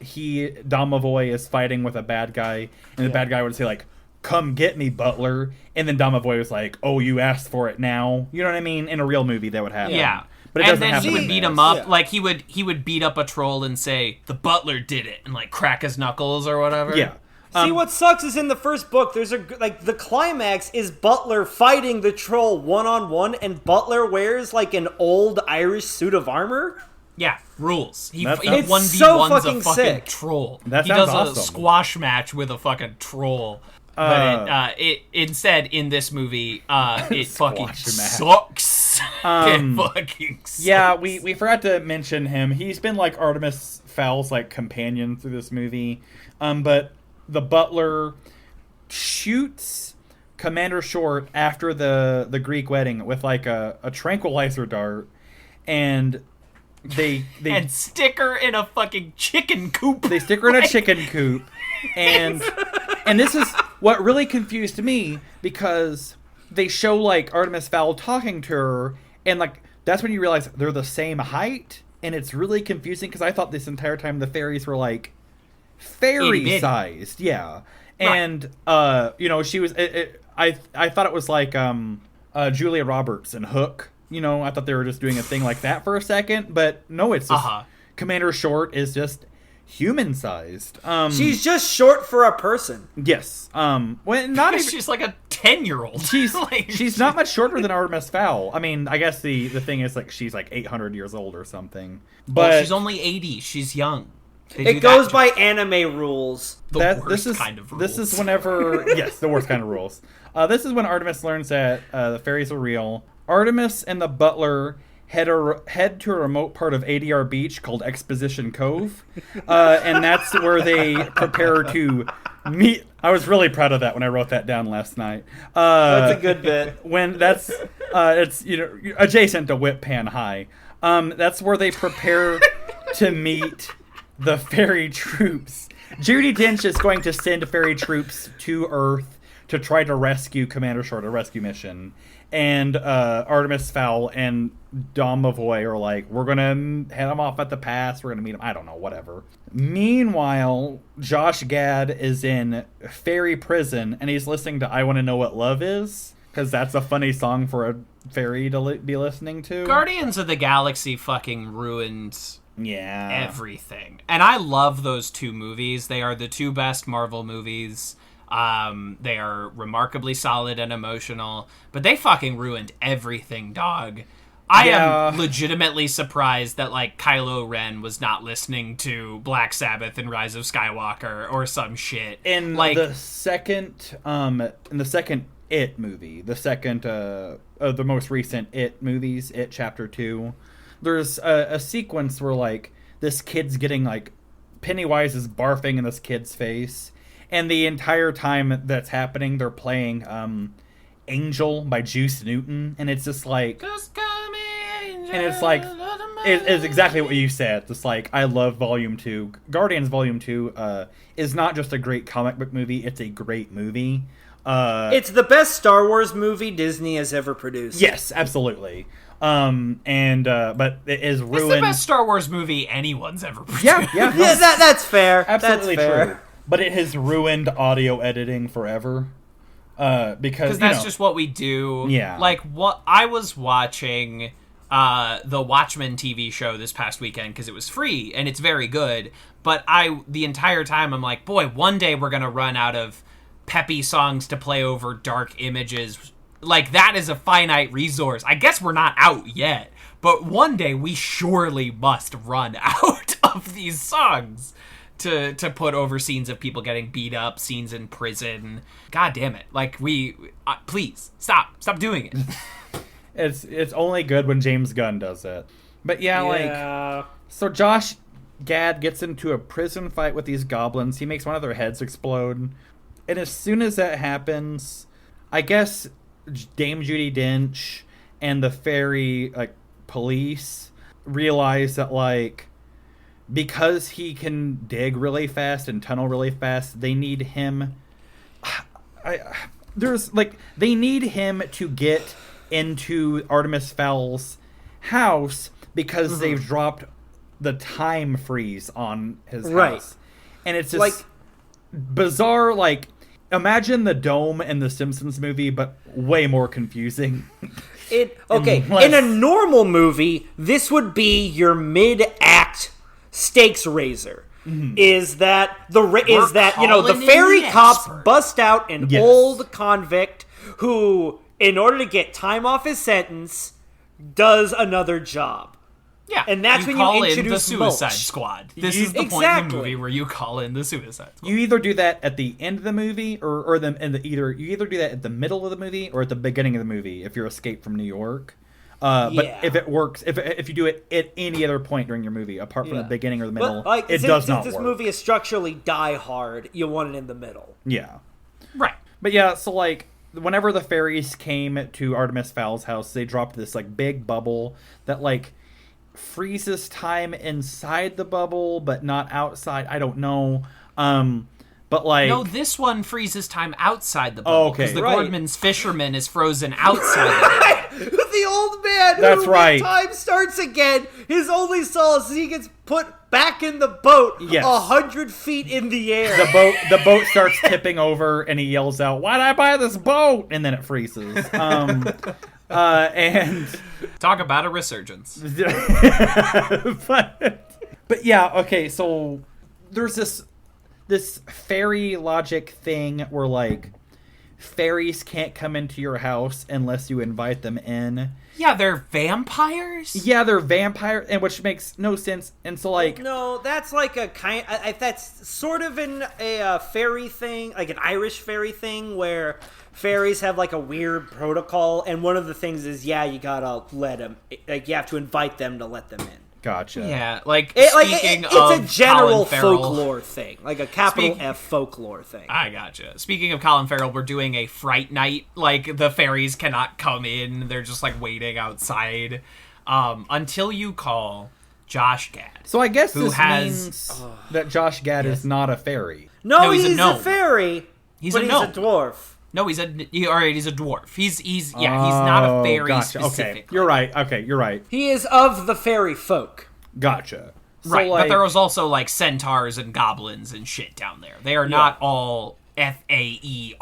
A: Domovoy is fighting with a bad guy, and the bad guy would say, like, come get me, Butler, and then Domovoy was like, oh, you asked for it now. You know what I mean? In a real movie, that would happen.
C: Yeah.
A: But it
C: and
A: doesn't
C: then
A: happen
C: he would
A: in
C: beat
A: this.
C: him up.
D: Yeah.
C: Like, he would beat up a troll and say, the butler did it, and, like, crack his knuckles or whatever.
A: Yeah.
D: See, what sucks is in the first book, there's the climax is Butler fighting the troll one-on-one, and Butler wears, like, an old Irish suit of armor.
C: Yeah, rules. He
A: That
C: 1v1's
A: sounds-
D: It's so
C: a
D: fucking
C: fucking
D: sick.
C: troll.
A: That
C: He
A: sounds
C: does a
A: awesome.
C: squash match with a fucking troll. But it instead, in this movie, it fucking
A: Squash
C: sucks. It fucking sucks.
A: Yeah, we forgot to mention him. He's been, like, Artemis Fowl's, like, companion through this movie. But the butler shoots Commander Short after the Greek wedding with, like, a tranquilizer dart, and they
C: And stick her in a fucking chicken coop.
A: they stick her in a chicken coop, and this is what really confused me, because they show, like, Artemis Fowl talking to her, and, like, that's when you realize they're the same height, and it's really confusing, because I thought this entire time the fairies were, like, fairy sized. Yeah. And you know, she was I thought it was like Julia Roberts and Hook. You know, I thought they were just doing a thing like that for a second, but no, it's just Commander Short is just human sized.
D: She's just short for a person.
A: Yes. When not even
C: She's like a 10-year-old.
A: she's
C: Like,
A: she's not much shorter than Artemis Fowl. I mean, I guess the thing is, like, she's like 800 years old or something. But
C: well, she's only 80. She's young. They do
D: It
C: that
D: goes
C: to-
D: by anime rules.
C: the worst
A: this is
C: kind of rules.
A: This is whenever yes, the worst kind of rules. This is when Artemis learns that the fairies are real. Artemis and the butler head to a remote part of ADR Beach called Exposition Cove, and that's where they prepare to meet. I was really proud of that when I wrote that down last night.
D: That's a good bit.
A: When that's it's, you know, adjacent to Whip Pan High. That's where they prepare to meet the fairy troops. Judi Dench is going to send fairy troops to Earth to try to rescue Commander Short, a rescue mission. And Artemis Fowl and Domovoy are like, we're going to head them off at the pass. We're going to meet them. I don't know, whatever. Meanwhile, Josh Gad is in fairy prison, and he's listening to I Want to Know What Love Is, because that's a funny song for a fairy to be listening to.
C: Guardians of the Galaxy fucking ruined
A: Yeah.
C: everything. And I love those two movies. They are the two best Marvel movies. They are remarkably solid and emotional, but they fucking ruined everything, dog. I am legitimately surprised that, like, Kylo Ren was not listening to Black Sabbath and Rise of Skywalker or some shit.
A: In
C: like,
A: the second It movie, the most recent It movies, It Chapter 2, there's a sequence where, like, this kid's getting, like, Pennywise is barfing in this kid's face, and the entire time that's happening, they're playing Angel by Juice Newton, and it's just like, and it's like, it's exactly what you said. It's like, I love Volume 2. Guardians Volume 2 is not just a great comic book movie, it's a great movie.
D: It's the best Star Wars movie Disney has ever produced.
A: Yes, absolutely. But it is ruined.
C: It's the best Star Wars movie anyone's ever produced.
A: Yeah.
D: Yeah, that's fair.
A: Absolutely
D: that's fair.
A: true. But it has ruined audio editing forever. Because
C: that's just what we do.
A: Yeah.
C: Like, what I was watching the Watchmen TV show this past weekend because it was free and it's very good. But the entire time I'm like, boy, one day we're gonna run out of peppy songs to play over dark images. Like, that is a finite resource. I guess we're not out yet, but one day we surely must run out of these songs to put over scenes of people getting beat up, scenes in prison. God damn it. Like, please, stop doing it.
A: It's only good when James Gunn does it. But like, so Josh Gad gets into a prison fight with these goblins. He makes one of their heads explode. And as soon as that happens, I guess Dame Judi Dench and the fairy, like, police realize that, like, because he can dig really fast and tunnel really fast, they need him. They need him to get into Artemis Fowl's house because they've dropped the time freeze on his house. And it's just like bizarre. Like, imagine the dome in the Simpsons movie, but way more confusing.
D: In a normal movie, this would be your mid-act stakes raiser. Is that the fairy cops bust out an old convict who, in order to get time off his sentence, does another job.
C: Yeah,
D: and that's when you introduce
C: the Suicide
D: Mulch.
C: Squad. This is the point in the movie where you call in the Suicide Squad.
A: You either do that at the end of the movie, or you either do that at the middle of the movie or at the beginning of the movie if you're Escape from New York. But if it works, if you do it at any other point during your movie, apart from the beginning or the middle, it does not work.
D: Since this movie is structurally Die Hard, you want it in the middle.
A: Yeah,
C: right.
A: But yeah, so like, whenever the fairies came to Artemis Fowl's house, they dropped this like big bubble that like freezes time inside the bubble but not outside. I don't know, but like,
C: no, this one freezes time outside the bubble because the Gordman's fisherman is frozen outside the bubble.
D: The old man when time starts again, his only solace is he gets put back in the boat 100 feet in the air.
A: The boat starts tipping over and he yells out, "Why'd I buy this boat?" And then it freezes. And
C: talk about a resurgence.
A: but yeah, okay, so there's this fairy logic thing where like fairies can't come into your house unless you invite them in.
C: Yeah, they're vampires?
A: Yeah, they're vampires, and which makes no sense. And so like,
D: no, that's like a kind that's sort of a fairy thing, like an Irish fairy thing where fairies have like a weird protocol, and one of the things is you gotta let them, like you have to invite them to let them in.
A: Gotcha.
C: Yeah, like,
D: it's a general folklore thing, like a capital F folklore thing.
C: I gotcha. Speaking of Colin Farrell, we're doing a fright night. Like, the fairies cannot come in; they're just like waiting outside until you call Josh Gad.
A: So I guess this means that Josh Gad is not a fairy.
D: No, he's a fairy.
C: He's
D: a dwarf.
C: No, he's a dwarf. He's not a fairy specifically.
A: Okay, you're right.
D: He is of the fairy folk.
A: Gotcha. So
C: right,
A: like,
C: but there was also like centaurs and goblins and shit down there. They are not all Faeries.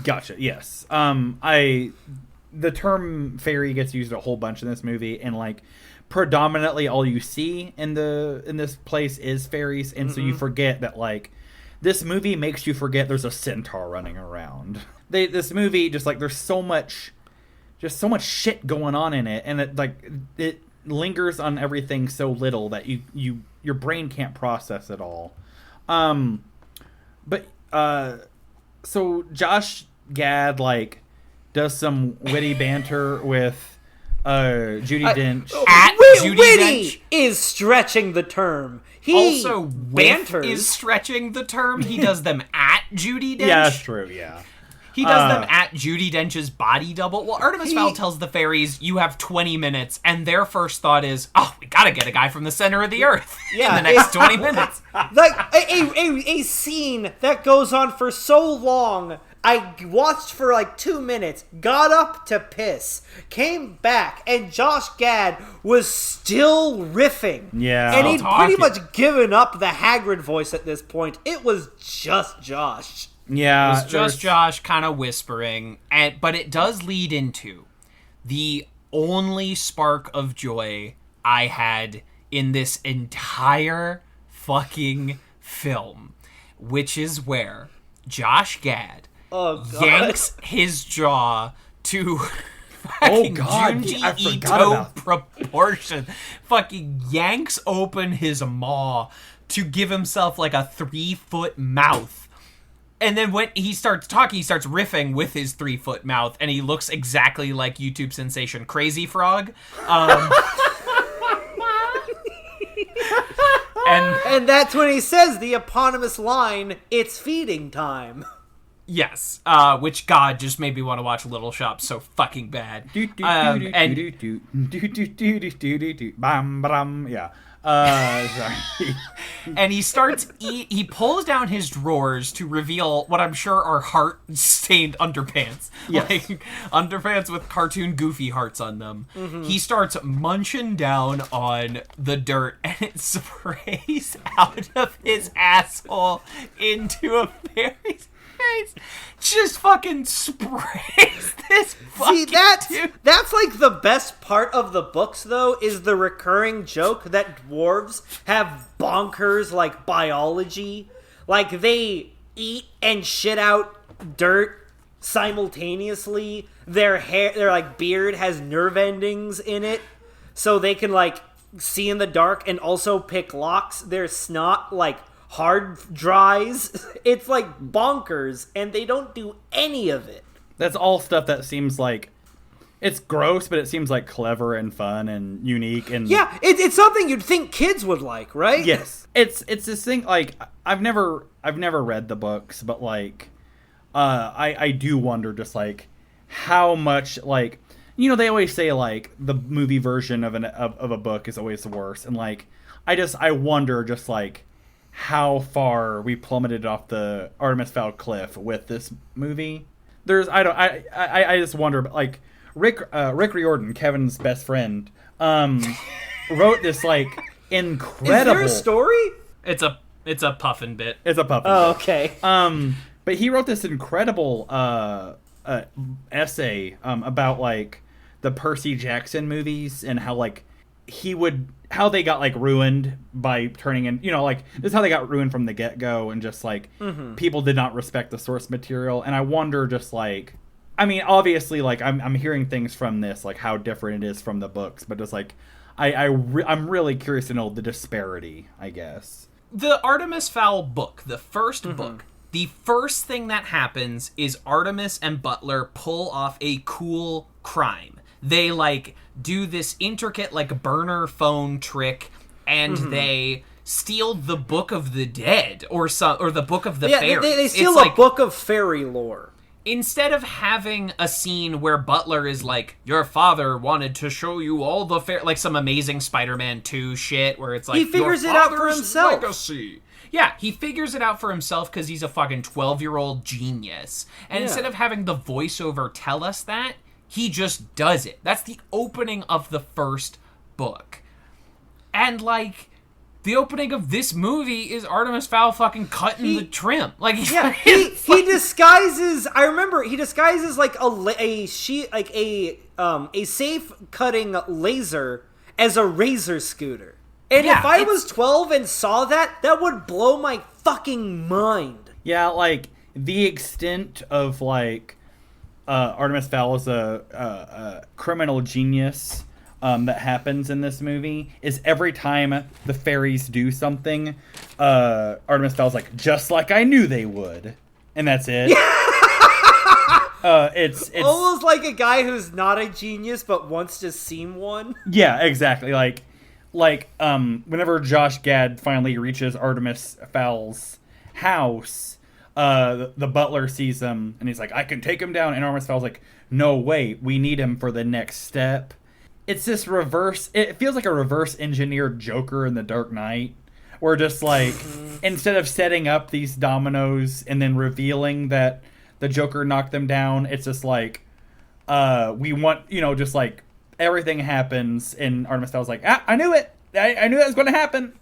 A: Gotcha. Yes. The term fairy gets used a whole bunch in this movie, and like predominantly all you see in this place is fairies, and so you forget that like. This movie makes you forget there's a centaur running around. This movie just like there's so much shit going on in it, and it lingers on everything so little that your brain can't process it all. So Josh Gad like does some witty banter with Judi Dench.
D: Witty is stretching the term.
C: Also, banters is stretching the term. He does them at Judi Dench.
A: Yeah, that's true, yeah.
C: He does them at Judi Dench's body double. Well, Artemis Fowl tells the fairies, you have 20 minutes, and their first thought is, we gotta get a guy from the center of the earth in the next 20 minutes.
D: Like, a scene that goes on for so long I watched for like 2 minutes, got up to piss, came back, and Josh Gad was still riffing.
A: Yeah.
D: And he'd
C: Still
D: pretty
C: talking.
D: much given up the Hagrid voice at this point. It was just Josh.
A: Yeah.
C: It was just Josh kind of whispering, but it does lead into the only spark of joy I had in this entire fucking film, which is where Josh Gad yanks his jaw to fucking Junji
A: I forgot
C: Ito
A: about that.
C: proportion. Fucking yanks open his maw to give himself like a 3-foot mouth. And then when he starts talking, he starts riffing with his 3-foot mouth, and he looks exactly like YouTube sensation Crazy Frog.
D: And that's when he says the eponymous line, "It's feeding time."
C: Yes, which God just made me want to watch Little Shop so fucking bad.
A: Yeah. Sorry.
C: And he starts he pulls down his drawers to reveal what I'm sure are heart-stained underpants.
A: Yes.
C: Like underpants with cartoon Goofy hearts on them. He starts munching down on the dirt, and it sprays out of his asshole into a fairy's face. Just fucking sprays this fucking dude.
D: That's like the best part of the books, though, is the recurring joke that dwarves have bonkers like biology. Like they eat and shit out dirt simultaneously. Their like beard has nerve endings in it, so they can like see in the dark and also pick locks. Their snot like hard dries. It's like bonkers, and they don't do any of it.
A: That's all stuff that seems like it's gross, but it seems like clever and fun and unique. And
D: Yeah, it's something you'd think kids would like, right?
A: yes, it's this thing. Like I've never read the books, but like I do wonder just like how much like they always say like the movie version of a book is always the worst, and like I wonder just like how far we plummeted off the Artemis Fowl cliff with this movie. I just wonder, but like Rick Riordan, Kevin's best friend, wrote this like incredible.
D: Is there a story?
C: It's a puffin bit.
A: It's a puppet.
D: Oh, okay.
A: But he wrote this incredible essay about like the Percy Jackson movies and how like how they got like ruined by turning in, like this is how they got ruined from the get-go, and just like people did not respect the source material. And I wonder just like, I mean, obviously like I'm hearing things from this like how different it is from the books, but just like I'm really curious to know the disparity, I guess.
C: The Artemis Fowl book, the first book, the first thing that happens is Artemis and Butler pull off a cool crime. They like do this intricate like burner phone trick, and they steal the Book of the Dead or the Book of the Fairies.
D: They steal
C: It's
D: a book of fairy lore.
C: Instead of having a scene where Butler is like, your father wanted to show you all the like some amazing Spider-Man 2 shit where it's like,
D: He figures
C: your
D: it out for
C: father's
D: himself.
C: legacy. Yeah, he figures it out for himself because he's a fucking 12-year-old genius. And instead of having the voiceover tell us that, he just does it. That's the opening of the first book. And like, the opening of this movie is Artemis Fowl fucking cutting the trim. Like,
D: He disguises. I remember he disguises like a safe cutting laser as a razor scooter. And
C: Yeah,
D: if I was 12 and saw that, that would blow my fucking mind.
A: Yeah, like the extent of like Artemis Fowl is a criminal genius that happens in this movie is every time the fairies do something, Artemis Fowl's like, just like I knew they would, and that's it. It's
D: Almost like a guy who's not a genius but wants to seem one.
A: yeah, exactly. Like whenever Josh Gad finally reaches Artemis Fowl's house, the butler sees him and he's like, I can take him down. And Artemis Fowl's like, no, wait, we need him for the next step. It's this reverse, it feels like a reverse engineered Joker in the Dark Knight, where just like, instead of setting up these dominoes and then revealing that the Joker knocked them down. It's just like, we want, just like everything happens, and Artemis Fowl's like, I knew it. I knew that was going to happen.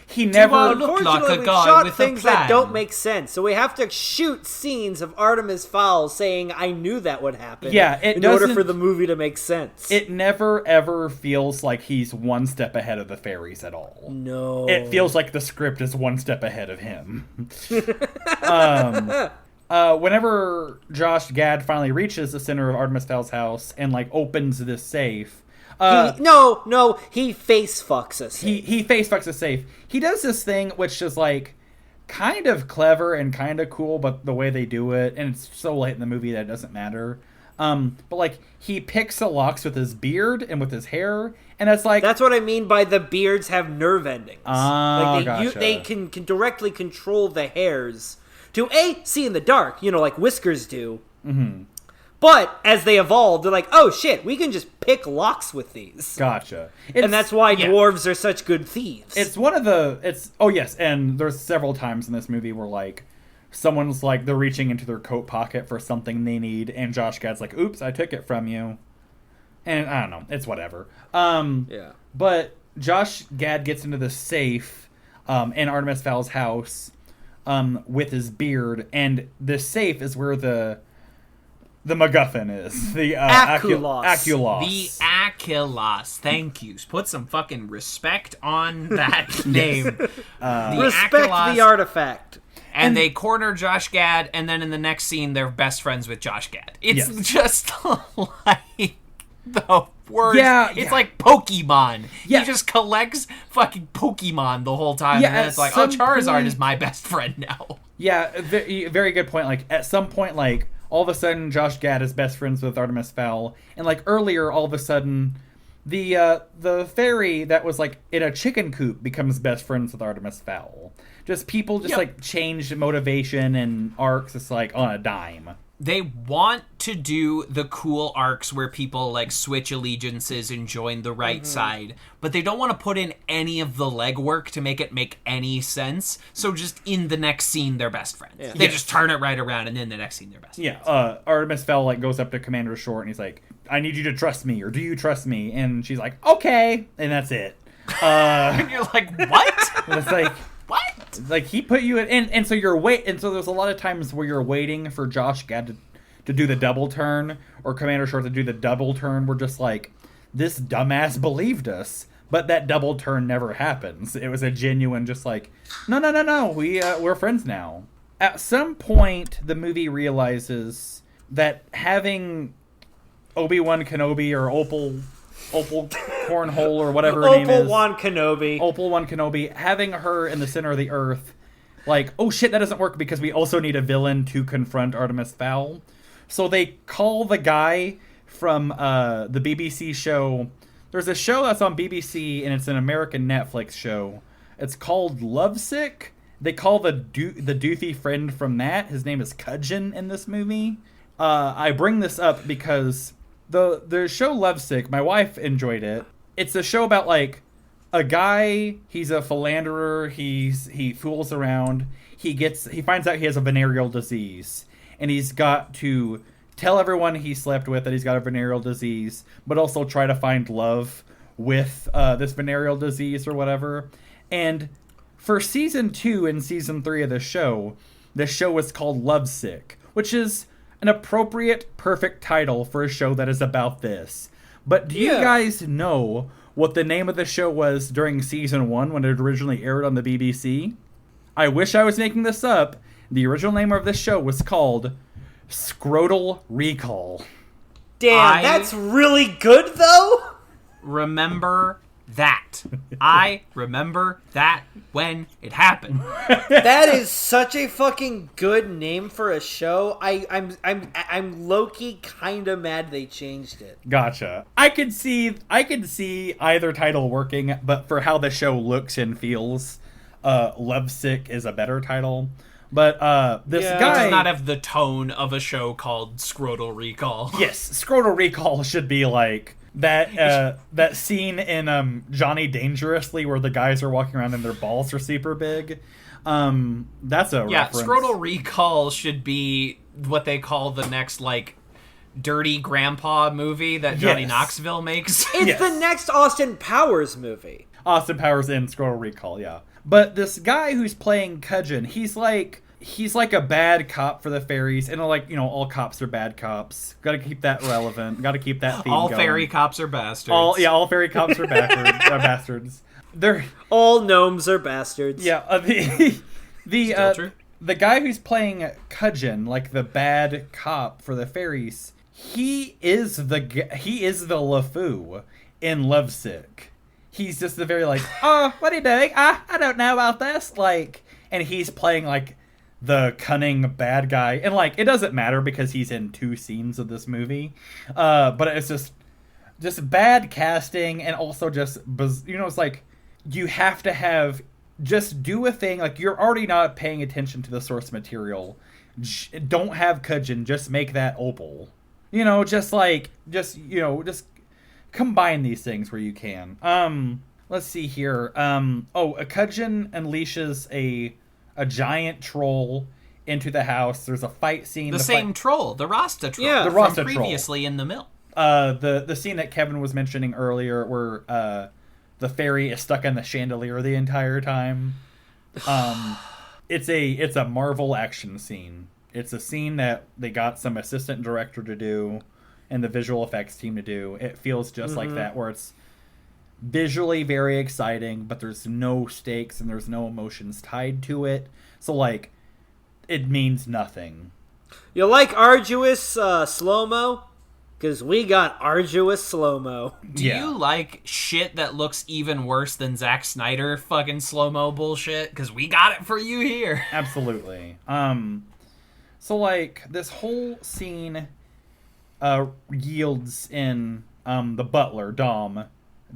A: He never
C: look like
D: Unfortunately,
C: a
D: we
C: guy
D: shot
C: with a
D: things that
C: plan.
D: don't make sense, so we have to shoot scenes of Artemis Fowl saying, "I knew that would happen."
A: Yeah,
D: in order for the movie to make sense.
A: It never ever feels like he's one step ahead of the fairies at all.
D: No,
A: It feels like the script is one step ahead of him. Whenever Josh Gad finally reaches the center of Artemis Fowl's house and like opens this safe,
D: he face fucks us.
A: he face fucks a safe. He does this thing which is like kind of clever and kind of cool, but the way they do it, and it's so late in the movie that it doesn't matter. But like he picks the locks with his beard and with his hair, and it's like
D: that's what I mean by the beards have nerve endings.
A: Gotcha.
D: They can directly control the hairs to see in the dark, like whiskers do. Mm-hmm. But as they evolve, they're like, oh shit, we can just pick locks with these.
A: Gotcha.
D: And that's why dwarves are such good thieves.
A: And there's several times in this movie where like someone's like they're reaching into their coat pocket for something they need, and Josh Gad's like, oops, I took it from you. And I don't know, it's whatever. But Josh Gad gets into the safe in Artemis Fowl's house with his beard, and the safe is where the MacGuffin is. The
D: Aculos.
A: Aculos.
C: The Aculos. Thank you. Put some fucking respect on that name.
D: Respect
C: Aculos.
D: the artifact.
C: And they corner Josh Gad, and then in the next scene, they're best friends with Josh Gad. It's just like the worst. It's like Pokemon. He just collects fucking Pokemon the whole time, and then it's like, Charizard is my best friend now.
A: Yeah, very good point. Like, at some point, like, all of a sudden, Josh Gad is best friends with Artemis Fowl, and like earlier, all of a sudden, the fairy that was like in a chicken coop becomes best friends with Artemis Fowl. Just people like change motivation and arcs. It's like on a dime.
C: They want to do the cool arcs where people like switch allegiances and join the right side, but they don't want to put in any of the legwork to make it make any sense. So just in the next scene, they're best friends. Yeah. They just turn it right around, and then the next scene, they're best friends.
A: Yeah, Artemis Fowl like goes up to Commander Short and he's like, "I need you to trust me, or do you trust me?" And she's like, "Okay," and that's it.
C: And you're like, "What?"
A: It's like.
C: What?
A: Like he put you in, and so there's a lot of times where you're waiting for Josh Gad to do the double turn, or Commander Short to do the double turn. We're just like, this dumbass believed us, but that double turn never happens. It was a genuine, just like, no, we're friends now. At some point, the movie realizes that having Obi-Wan Kenobi or Opal Cornhole or whatever her name is. Opal One Kenobi. Having her in the center of the earth. Like, oh shit, that doesn't work because we also need a villain to confront Artemis Fowl. So they call the guy from the BBC show. There's a show that's on BBC and it's an American Netflix show. It's called Lovesick. They call the doofy friend from that. His name is Cudgeon in this movie. I bring this up because the show Lovesick, my wife enjoyed it. It's a show about like a guy, he's a philanderer, he fools around, he finds out he has a venereal disease, and he's got to tell everyone he slept with that he's got a venereal disease, but also try to find love with this venereal disease or whatever. And for season 2 and season 3 of the show was called Lovesick, which is an appropriate, perfect title for a show that is about this. But do you guys know what the name of the show was during season 1 when it originally aired on the BBC? I wish I was making this up. The original name of this show was called Scrotal Recall.
D: Damn, that's really good, though?
C: Remember that. I remember that when it happened.
D: That is such a fucking good name for a show. I'm low-key kind of mad they changed it.
A: Gotcha. I could see either title working, but for how the show looks and feels, Lovesick is a better title. But this guy
C: does not have the tone of a show called Scrotal Recall.
A: Yes, Scrotal Recall should be like that scene in Johnny Dangerously where the guys are walking around and their balls are super big. That's a
C: Yeah,
A: reference.
C: Scrotal Recall should be what they call the next, like, dirty grandpa movie that Johnny
A: Yes.
C: Knoxville makes.
D: It's
A: Yes.
D: the next Austin Powers movie.
A: Austin Powers in Scroll Recall, yeah. But this guy who's playing Cudgeon, he's like a bad cop for the fairies, and like, you know, all cops are bad cops. Got to keep that relevant. Got to keep that theme
C: All
A: going.
C: fairy cops are bastards.
A: All fairy cops are bastards. They're
D: All gnomes are bastards.
A: yeah.
C: Still true.
A: The guy who's playing Cudgeon, like the bad cop for the fairies, he is the LeFou in Lovesick. He's just the very like, oh, what are you doing? I don't know about this. Like, and he's playing like the cunning bad guy, and like it doesn't matter because he's in 2 scenes of this movie. But it's just bad casting, and also just it's like you have to have just do a thing like you're already not paying attention to the source material. Don't have Cudgeon, just make that Opal. Just combine these things where you can. Let's see here. A Cudgeon unleashes a giant troll into the house. There's a fight scene.
C: The same troll, the Rasta troll.
D: Yeah,
A: the
C: from
A: Rasta troll.
C: previously in the mill.
A: The scene that Kevin was mentioning earlier, where the fairy is stuck in the chandelier the entire time. It's a Marvel action scene. It's a scene that they got some assistant director to do and the visual effects team to do. It feels just like that, where it's visually very exciting, but there's no stakes and there's no emotions tied to it. So, like, it means nothing.
D: You like arduous slow-mo? Because we got arduous slow-mo.
C: Do you like shit that looks even worse than Zack Snyder fucking slow-mo bullshit? Because we got it for you here.
A: Absolutely. So, like, this whole scene yields in the butler, Dom,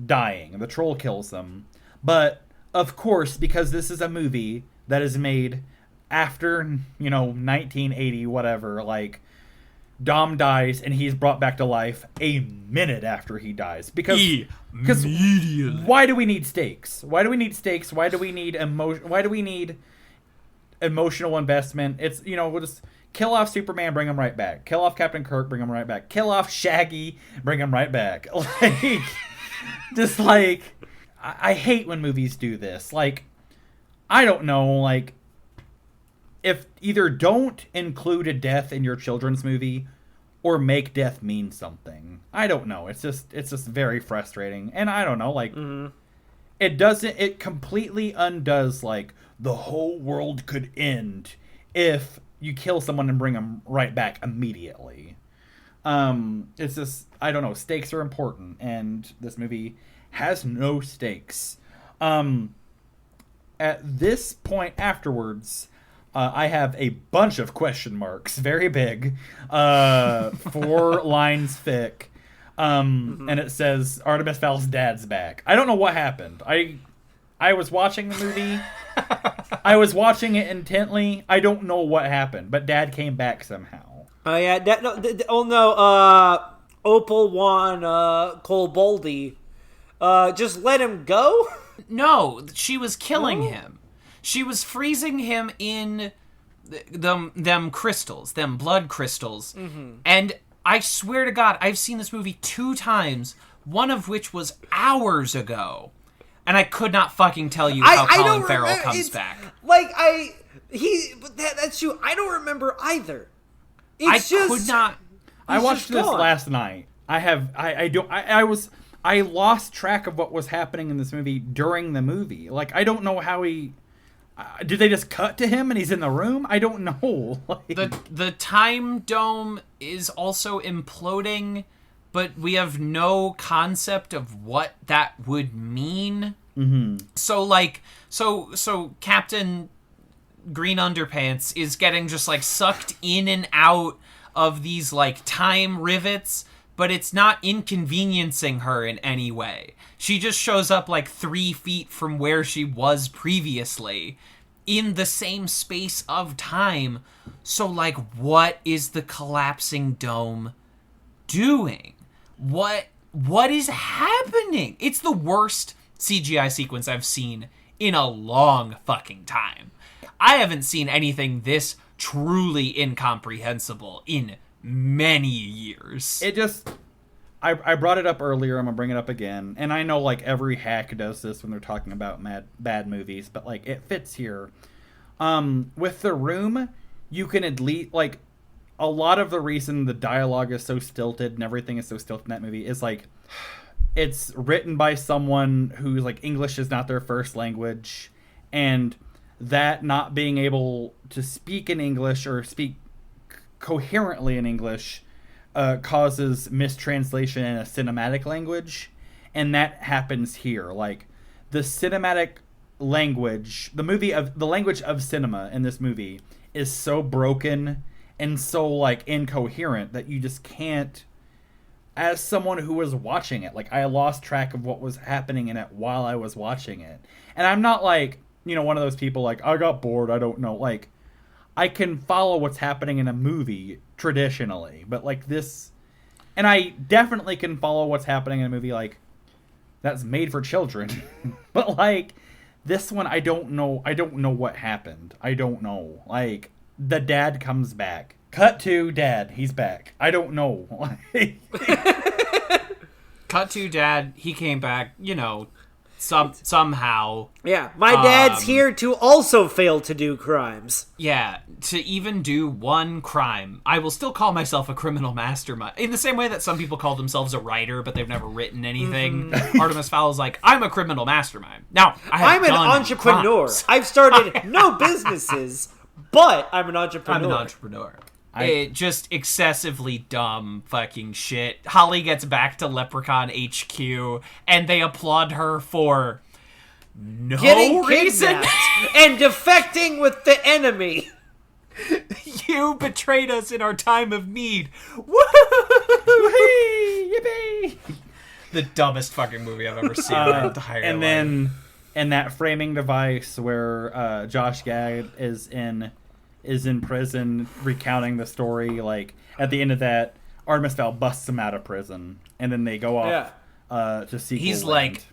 A: dying. The troll kills them. But, of course, because this is a movie that is made after, 1980, whatever, like, Dom dies and he's brought back to life a minute after he dies. Because
C: Immediately.
A: why do we need stakes? Why do we need stakes? Why do we need emotional investment? It's, we'll just kill off Superman, bring him right back. Kill off Captain Kirk, bring him right back. Kill off Shaggy, bring him right back. Like, just like, I hate when movies do this. Like, I don't know, like, if either don't include a death in your children's movie or make death mean something. I don't know. It's just very frustrating. And I don't know, like, it completely undoes, like, the whole world could end if you kill someone and bring them right back immediately. It's just, I don't know, stakes are important, and this movie has no stakes. At this point afterwards, I have a bunch of question marks, very big, 4 lines thick, and it says, Artemis Fowl's dad's back. I don't know what happened. I was watching the movie. I was watching it intently. I don't know what happened, but Dad came back somehow.
D: Oh, yeah. Opal won Cole Boldy. Just let him go?
C: No, she was killing him. She was freezing him in them crystals, them blood crystals. And I swear to God, I've seen this movie 2 times, one of which was hours ago. And I could not fucking tell you how Colin Farrell comes back.
D: Like, that's true. I don't remember either.
A: I watched this last night. I lost track of what was happening in this movie during the movie. Like, I don't know how did they just cut to him and he's in the room? I don't know. Like,
C: the time dome is also imploding, but we have no concept of what that would mean. So Captain Green Underpants is getting just like sucked in and out of these like time rivets, but it's not inconveniencing her in any way. She just shows up like 3 feet from where she was previously in the same space of time. So like, what is the collapsing dome doing? What is happening? It's the worst CGI sequence I've seen in a long fucking time. I haven't seen anything this truly incomprehensible in many years.
A: It just... I brought it up earlier, I'm gonna bring it up again, and I know, like, every hack does this when they're talking about bad movies, but, like, it fits here. With The Room, you can at least, like, a lot of the reason the dialogue is so stilted and everything is so stilted in that movie is, like, it's written by someone who's, like, English is not their first language, and that not being able to speak in English or speak coherently in English causes mistranslation in a cinematic language, and that happens here. Like, the cinematic language, the language of cinema in this movie is so broken and so, like, incoherent that you just can't, as someone who was watching it, like, I lost track of what was happening in it while I was watching it. And I'm not, like, you know, one of those people, like, I got bored, I don't know, like, I can follow what's happening in a movie traditionally, but, like, this, and I definitely can follow what's happening in a movie, like, that's made for children. But, like, this one, I don't know what happened. I don't know. Like, the dad comes back. Cut to dad, he's back. I don't know.
C: Cut to dad, he came back, you know, somehow.
D: Yeah, my dad's here to also fail to do crimes.
C: Yeah, to even do one crime. I will still call myself a criminal mastermind. In the same way that some people call themselves a writer, but they've never written anything. Artemis Fowl is like, I'm a criminal mastermind. Now, I'm an
D: entrepreneur.
C: Crimes.
D: I've started no businesses, but I'm an entrepreneur.
C: I'm an entrepreneur. It just excessively dumb fucking shit. Holly gets back to Leprechaun HQ, and they applaud her for no
D: getting
C: reason.
D: And defecting with the enemy.
C: You betrayed us in our time of need. Woo!
A: Yippee!
C: The dumbest fucking movie I've ever seen in my entire life.
A: And then, in that framing device where Josh Gad is in prison recounting the story, like, at the end of that, Artemis Fowl busts him out of prison, and then they go off to sequel
C: He's
A: land.
C: like,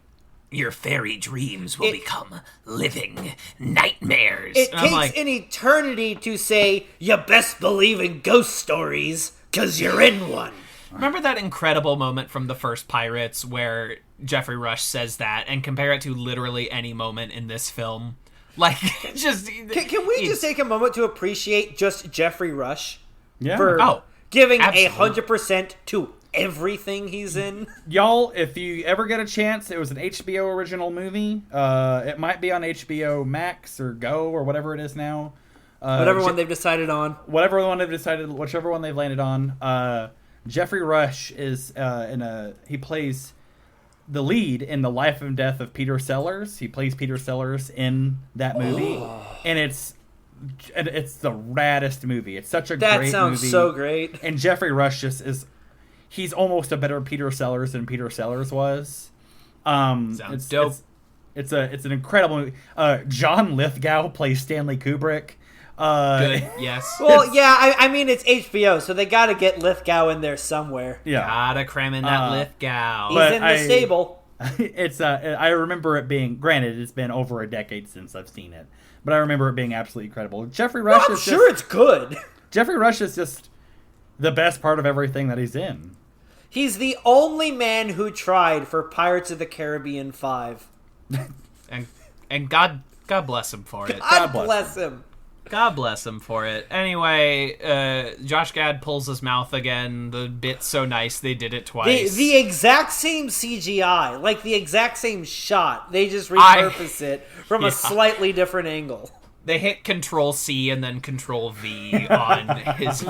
C: your fairy dreams will become living nightmares.
D: It
C: and I'm
D: takes
C: like,
D: an eternity to say, you best believe in ghost stories, because you're in one.
C: remember that incredible moment from the first Pirates where Jeffrey Rush says that, and compare it to literally any moment in this film? Like, just...
D: Can we just take a moment to appreciate just Jeffrey Rush?
A: Yeah.
D: For giving
C: absolutely.
D: 100% to everything he's in?
A: Y'all, if you ever get a chance, it was an HBO original movie. It might be on HBO Max or Go or whatever it is now.
D: Whatever one they've decided on.
A: Whichever one they've landed on. Jeffrey Rush is he plays the lead in The Life and Death of Peter Sellers. He plays Peter Sellers in that movie, and it's the raddest movie. It's such a great movie.
D: That sounds so great.
A: And Jeffrey Rush he's almost a better Peter Sellers than Peter Sellers was.
C: Sounds dope.
A: It's an incredible movie. John Lithgow plays Stanley Kubrick.
C: Good, yes.
D: Well, yeah, I mean, it's HBO, so they gotta get Lithgow in there somewhere.
A: Yeah.
C: Gotta cram in that Lithgow.
D: He's in the stable.
A: I remember it being, granted, it's been over a decade since I've seen it, but I remember it being absolutely incredible. Jeffrey Rush
D: I'm sure it's good.
A: Jeffrey Rush is just the best part of everything that he's in.
D: He's the only man who tried for Pirates of the Caribbean 5.
C: And God bless him for it.
D: God bless him.
C: God bless him for it. Anyway, Josh Gad pulls his mouth again. The bit's so nice they did it twice.
D: The exact same CGI, like the exact same shot. They just repurpose it from a slightly different angle.
C: They hit Control-C and then Control-V on his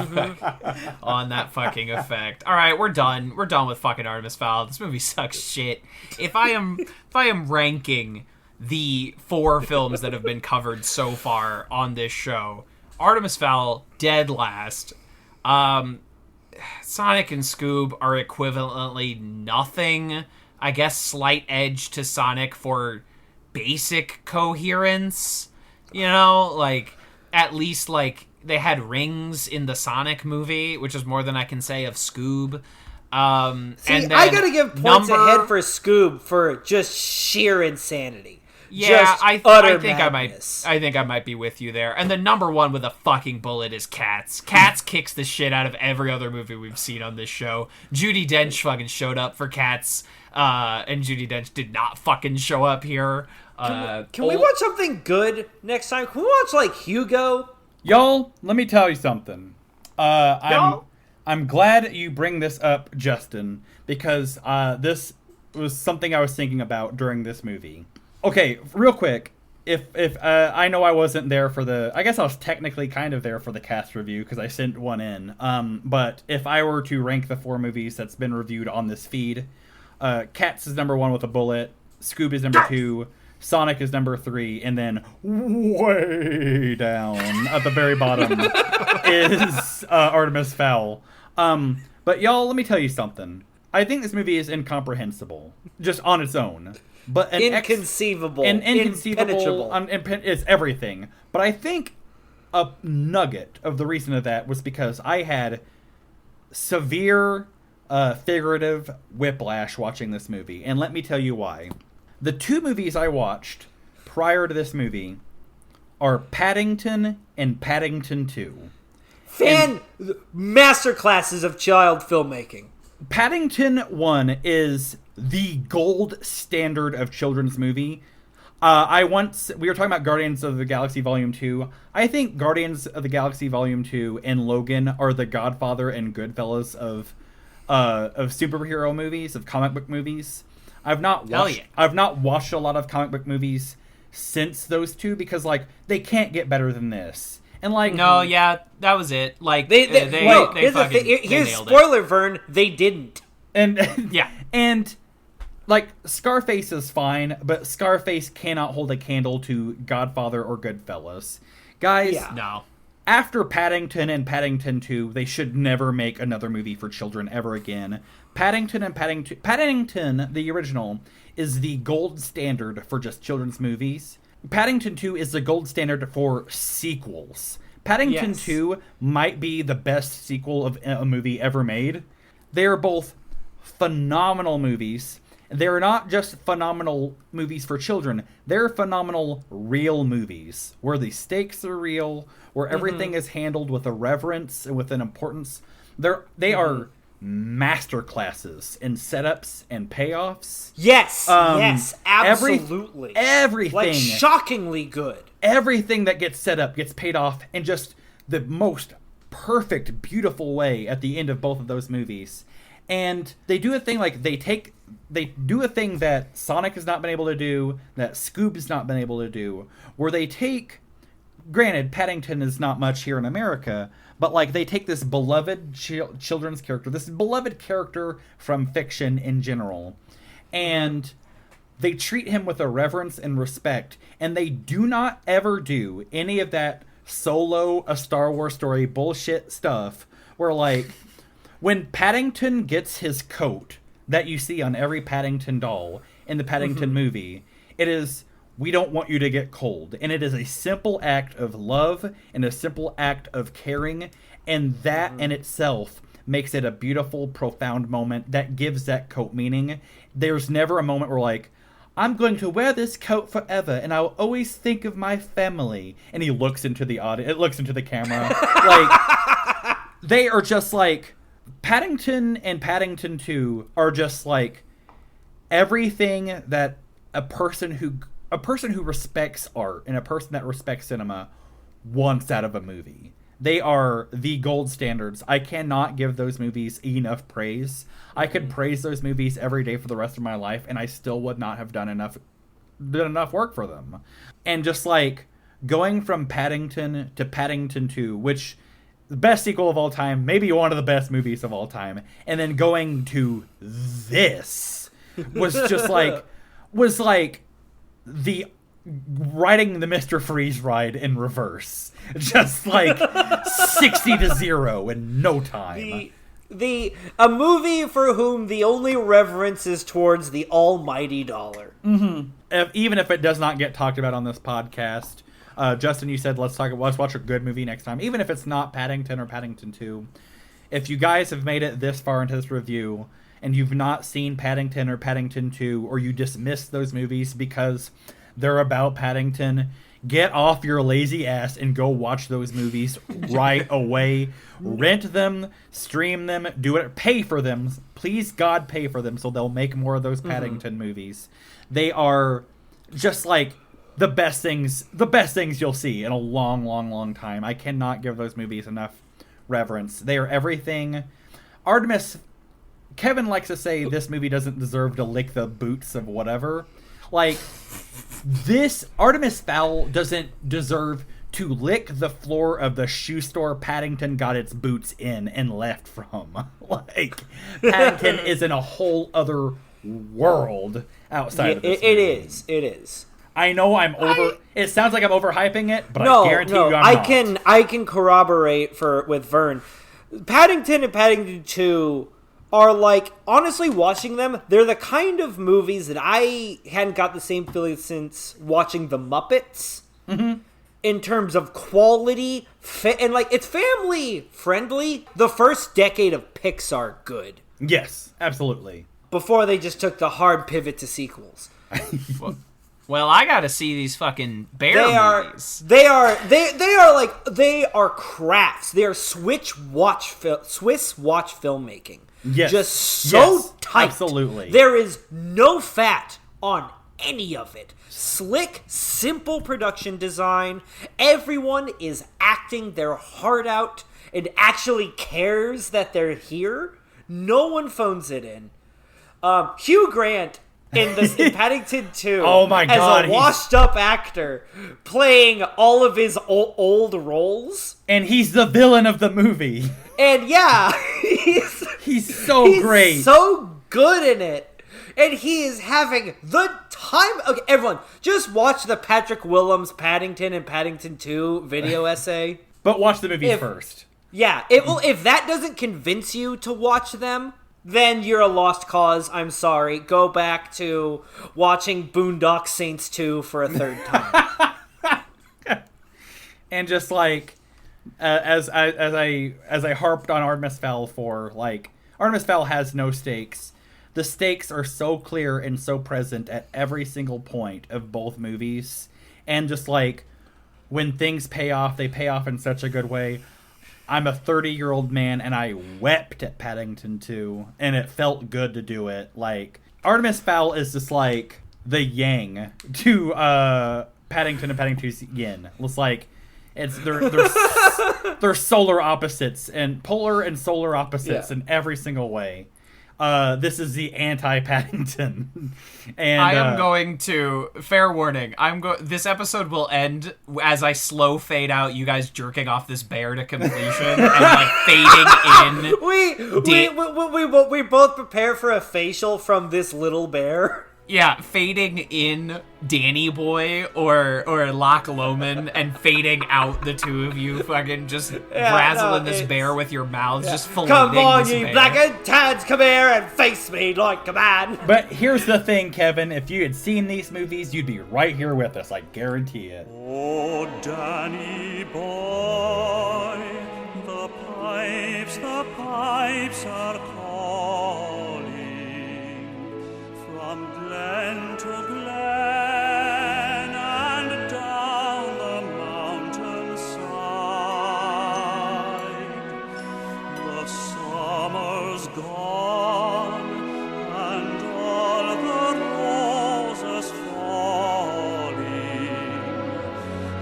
C: on that fucking effect. All right, we're done. We're done with fucking Artemis Fowl. This movie sucks shit. If I am ranking the 4 films that have been covered so far on this show, Artemis Fowl dead last. Sonic and Scoob are equivalently nothing. I guess slight edge to Sonic for basic coherence. You know, like, at least, like, they had rings in the Sonic movie, which is more than I can say of Scoob.
D: See, I gotta give points ahead for Scoob for just sheer insanity.
C: Yeah,
D: Just
C: I
D: utter
C: think
D: madness.
C: I might be with you there. And the number one with a fucking bullet is Cats. Cats kicks the shit out of every other movie we've seen on this show. Judi Dench fucking showed up for Cats, and Judi Dench did not fucking show up here.
D: Can we watch something good next time? Can we watch, like, Hugo?
A: Y'all, let me tell you something.
C: Y'all?
A: I'm glad you bring this up, Justin, because this was something I was thinking about during this movie. Okay, real quick. If I know I wasn't there for I guess I was technically kind of there for the cast review because I sent one in. But if I were to rank the 4 movies that's been reviewed on this feed, Cats is number 1 with a bullet. Scoob is number 2. Sonic is number 3, and then way down at the very bottom is Artemis Fowl. But y'all, let me tell you something. I think this movie is incomprehensible, just on its own. But
D: Inconceivable.
A: Impenetrable.
D: Impenetrable.
A: It's everything. But I think a nugget of the reason of that was because I had severe figurative whiplash watching this movie. And let me tell you why. The 2 movies I watched prior to this movie are Paddington and Paddington 2.
D: Masterclasses of child filmmaking.
A: Paddington 1 is the gold standard of children's movie. We were talking about Guardians of the Galaxy Volume 2. I think Guardians of the Galaxy Volume 2 and Logan are the Godfather and Goodfellas of superhero movies, of comic book movies. I've not watched a lot of comic book movies since those 2 because like they can't get better than this. And like
C: that was it. Like they
D: here's spoiler, Vern. They didn't.
A: And
C: yeah,
A: and like Scarface is fine, but Scarface cannot hold a candle to Godfather or Goodfellas. Guys,
C: no.
A: After Paddington and Paddington 2, they should never make another movie for children ever again. Paddington, the original, is the gold standard for just children's movies. Paddington 2 is the gold standard for sequels. Paddington 2 might be the best sequel of a movie ever made. They are both phenomenal movies. They're not just phenomenal movies for children. They're phenomenal real movies where the stakes are real, where everything is handled with a reverence and with an importance. They are masterclasses in setups and payoffs.
D: Yes, absolutely.
A: Everything.
D: Like, shockingly good.
A: Everything that gets set up gets paid off in just the most perfect, beautiful way at the end of both of those movies. And they do a thing like they do a thing that Sonic has not been able to do, that Scoob has not been able to do, where they take, granted, Paddington is not much here in America, but like they take this beloved children's character, this beloved character from fiction in general, and they treat him with a reverence and respect, and they do not ever do any of that Solo, a Star Wars story bullshit stuff where like when Paddington gets his coat that you see on every Paddington doll in the Paddington movie, it is, we don't want you to get cold. And it is a simple act of love and a simple act of caring. And that in itself makes it a beautiful, profound moment that gives that coat meaning. There's never a moment where like, I'm going to wear this coat forever and I'll always think of my family. And he looks into the audience, it looks into the camera. Like, they are just like, Paddington and Paddington 2 are just like everything that a person who respects art and a person that respects cinema wants out of a movie. They are the gold standards. I cannot give those movies enough praise. I could praise those movies every day for the rest of my life and I still would not have done enough work for them. And just like going from Paddington to Paddington 2, which the best sequel of all time, maybe one of the best movies of all time, and then going to this was just like the riding the Mr. Freeze ride in reverse, just like 60-0 in no time.
D: A movie for whom the only reverence is towards the almighty dollar.
A: Even if it does not get talked about on this podcast. Justin, you said let's watch a good movie next time, even if it's not Paddington or Paddington 2. If you guys have made it this far into this review and you've not seen Paddington or Paddington 2, or you dismiss those movies because they're about Paddington, get off your lazy ass and go watch those movies right away. Rent them, stream them, do it, pay for them. Please, God, pay for them so they'll make more of those Paddington movies. They are just like the best things you'll see in a long, long, long time. I cannot give those movies enough reverence. They are everything. Kevin likes to say this movie doesn't deserve to lick the boots of whatever. Like, this Artemis Fowl doesn't deserve to lick the floor of the shoe store Paddington got its boots in and left from. Like, Paddington is in a whole other world outside of this movie.
D: It is.
A: I know it sounds like I'm overhyping it, but I guarantee you I'm not.
D: I can corroborate with Vern. Paddington and Paddington 2 are like, honestly, watching them, they're the kind of movies that I hadn't got the same feeling since watching The Muppets. Mm-hmm. In terms of quality, and like, it's family friendly. The first decade of Pixar, good.
A: Yes, absolutely. Before
D: they just took the hard pivot to sequels.
C: Well, I gotta see these fucking bear movies.
D: They are crafts. They are Swiss watch filmmaking.
A: Yes.
D: Just so tight.
A: Absolutely.
D: There is no fat on any of it. Slick, simple production design. Everyone is acting their heart out and actually cares that they're here. No one phones it in. Hugh Grant in Paddington 2
A: oh my God,
D: as a washed-up actor playing all of his old roles.
A: And he's the villain of the movie.
D: And yeah,
A: he's so great.
D: So good in it. And he is having the time. Okay, everyone, just watch the Patrick Willems Paddington and Paddington 2 video essay.
A: But watch the movie first.
D: Yeah, if that doesn't convince you to watch them, then you're a lost cause. I'm sorry. Go back to watching Boondock Saints 2 for a third time.
A: And just like, as I harped on Artemis Fowl for, like, Artemis Fowl has no stakes. The stakes are so clear and so present at every single point of both movies. And just like, when things pay off, they pay off in such a good way. I'm a 30-year-old man, and I wept at Paddington 2, and it felt good to do it. Like, Artemis Fowl is just like the yang to Paddington and Paddington 2's yin. It's like, they're solar opposites, and polar and solar opposites in every single way. This is the anti-Paddington. And
C: I am going to, fair warning, this episode will end as I slow fade out you guys jerking off this bear to completion and like fading in.
D: We both prepare for a facial from this little bear.
C: Yeah, fading in Danny Boy or Loch Lomond and fading out the two of you fucking just razzling this bear with your mouths, just filleting
D: come on,
C: this
D: you
C: bear.
D: black and tads, come here and face me like a man.
A: But here's the thing, Kevin. If you had seen these movies, you'd be right here with us. I guarantee it.
B: Oh, Danny boy, the pipes are calling from glen to glen and down the mountainside. The summer's gone and all the roses falling.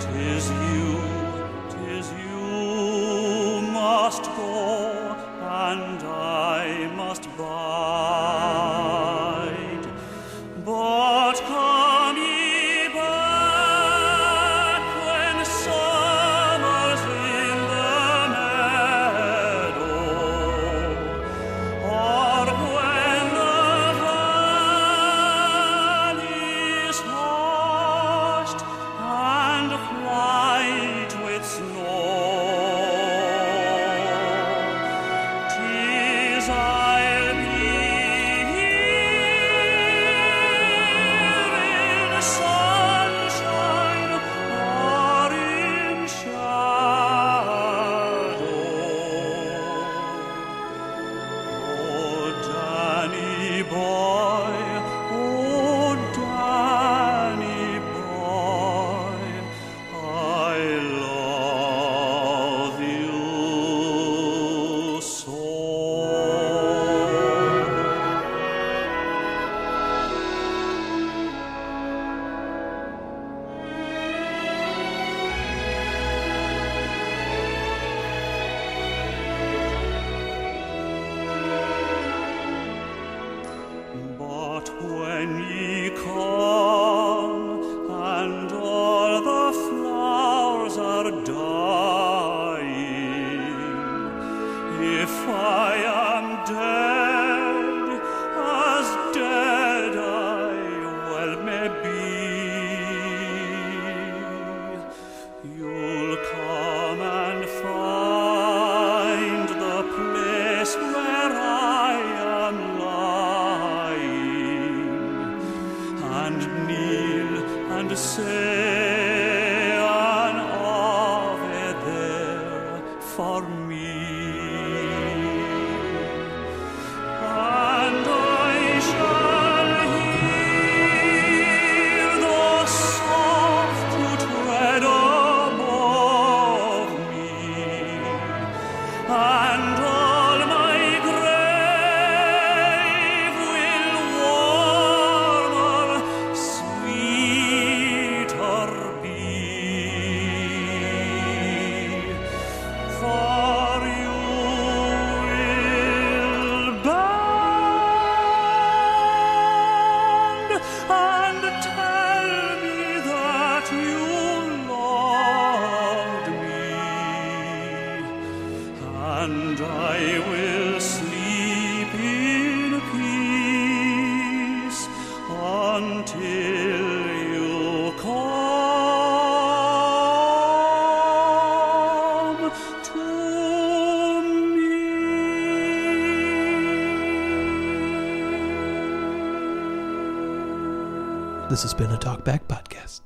B: 'Tis you must go and I must bide. But come
E: This has been a Talkback Podcast.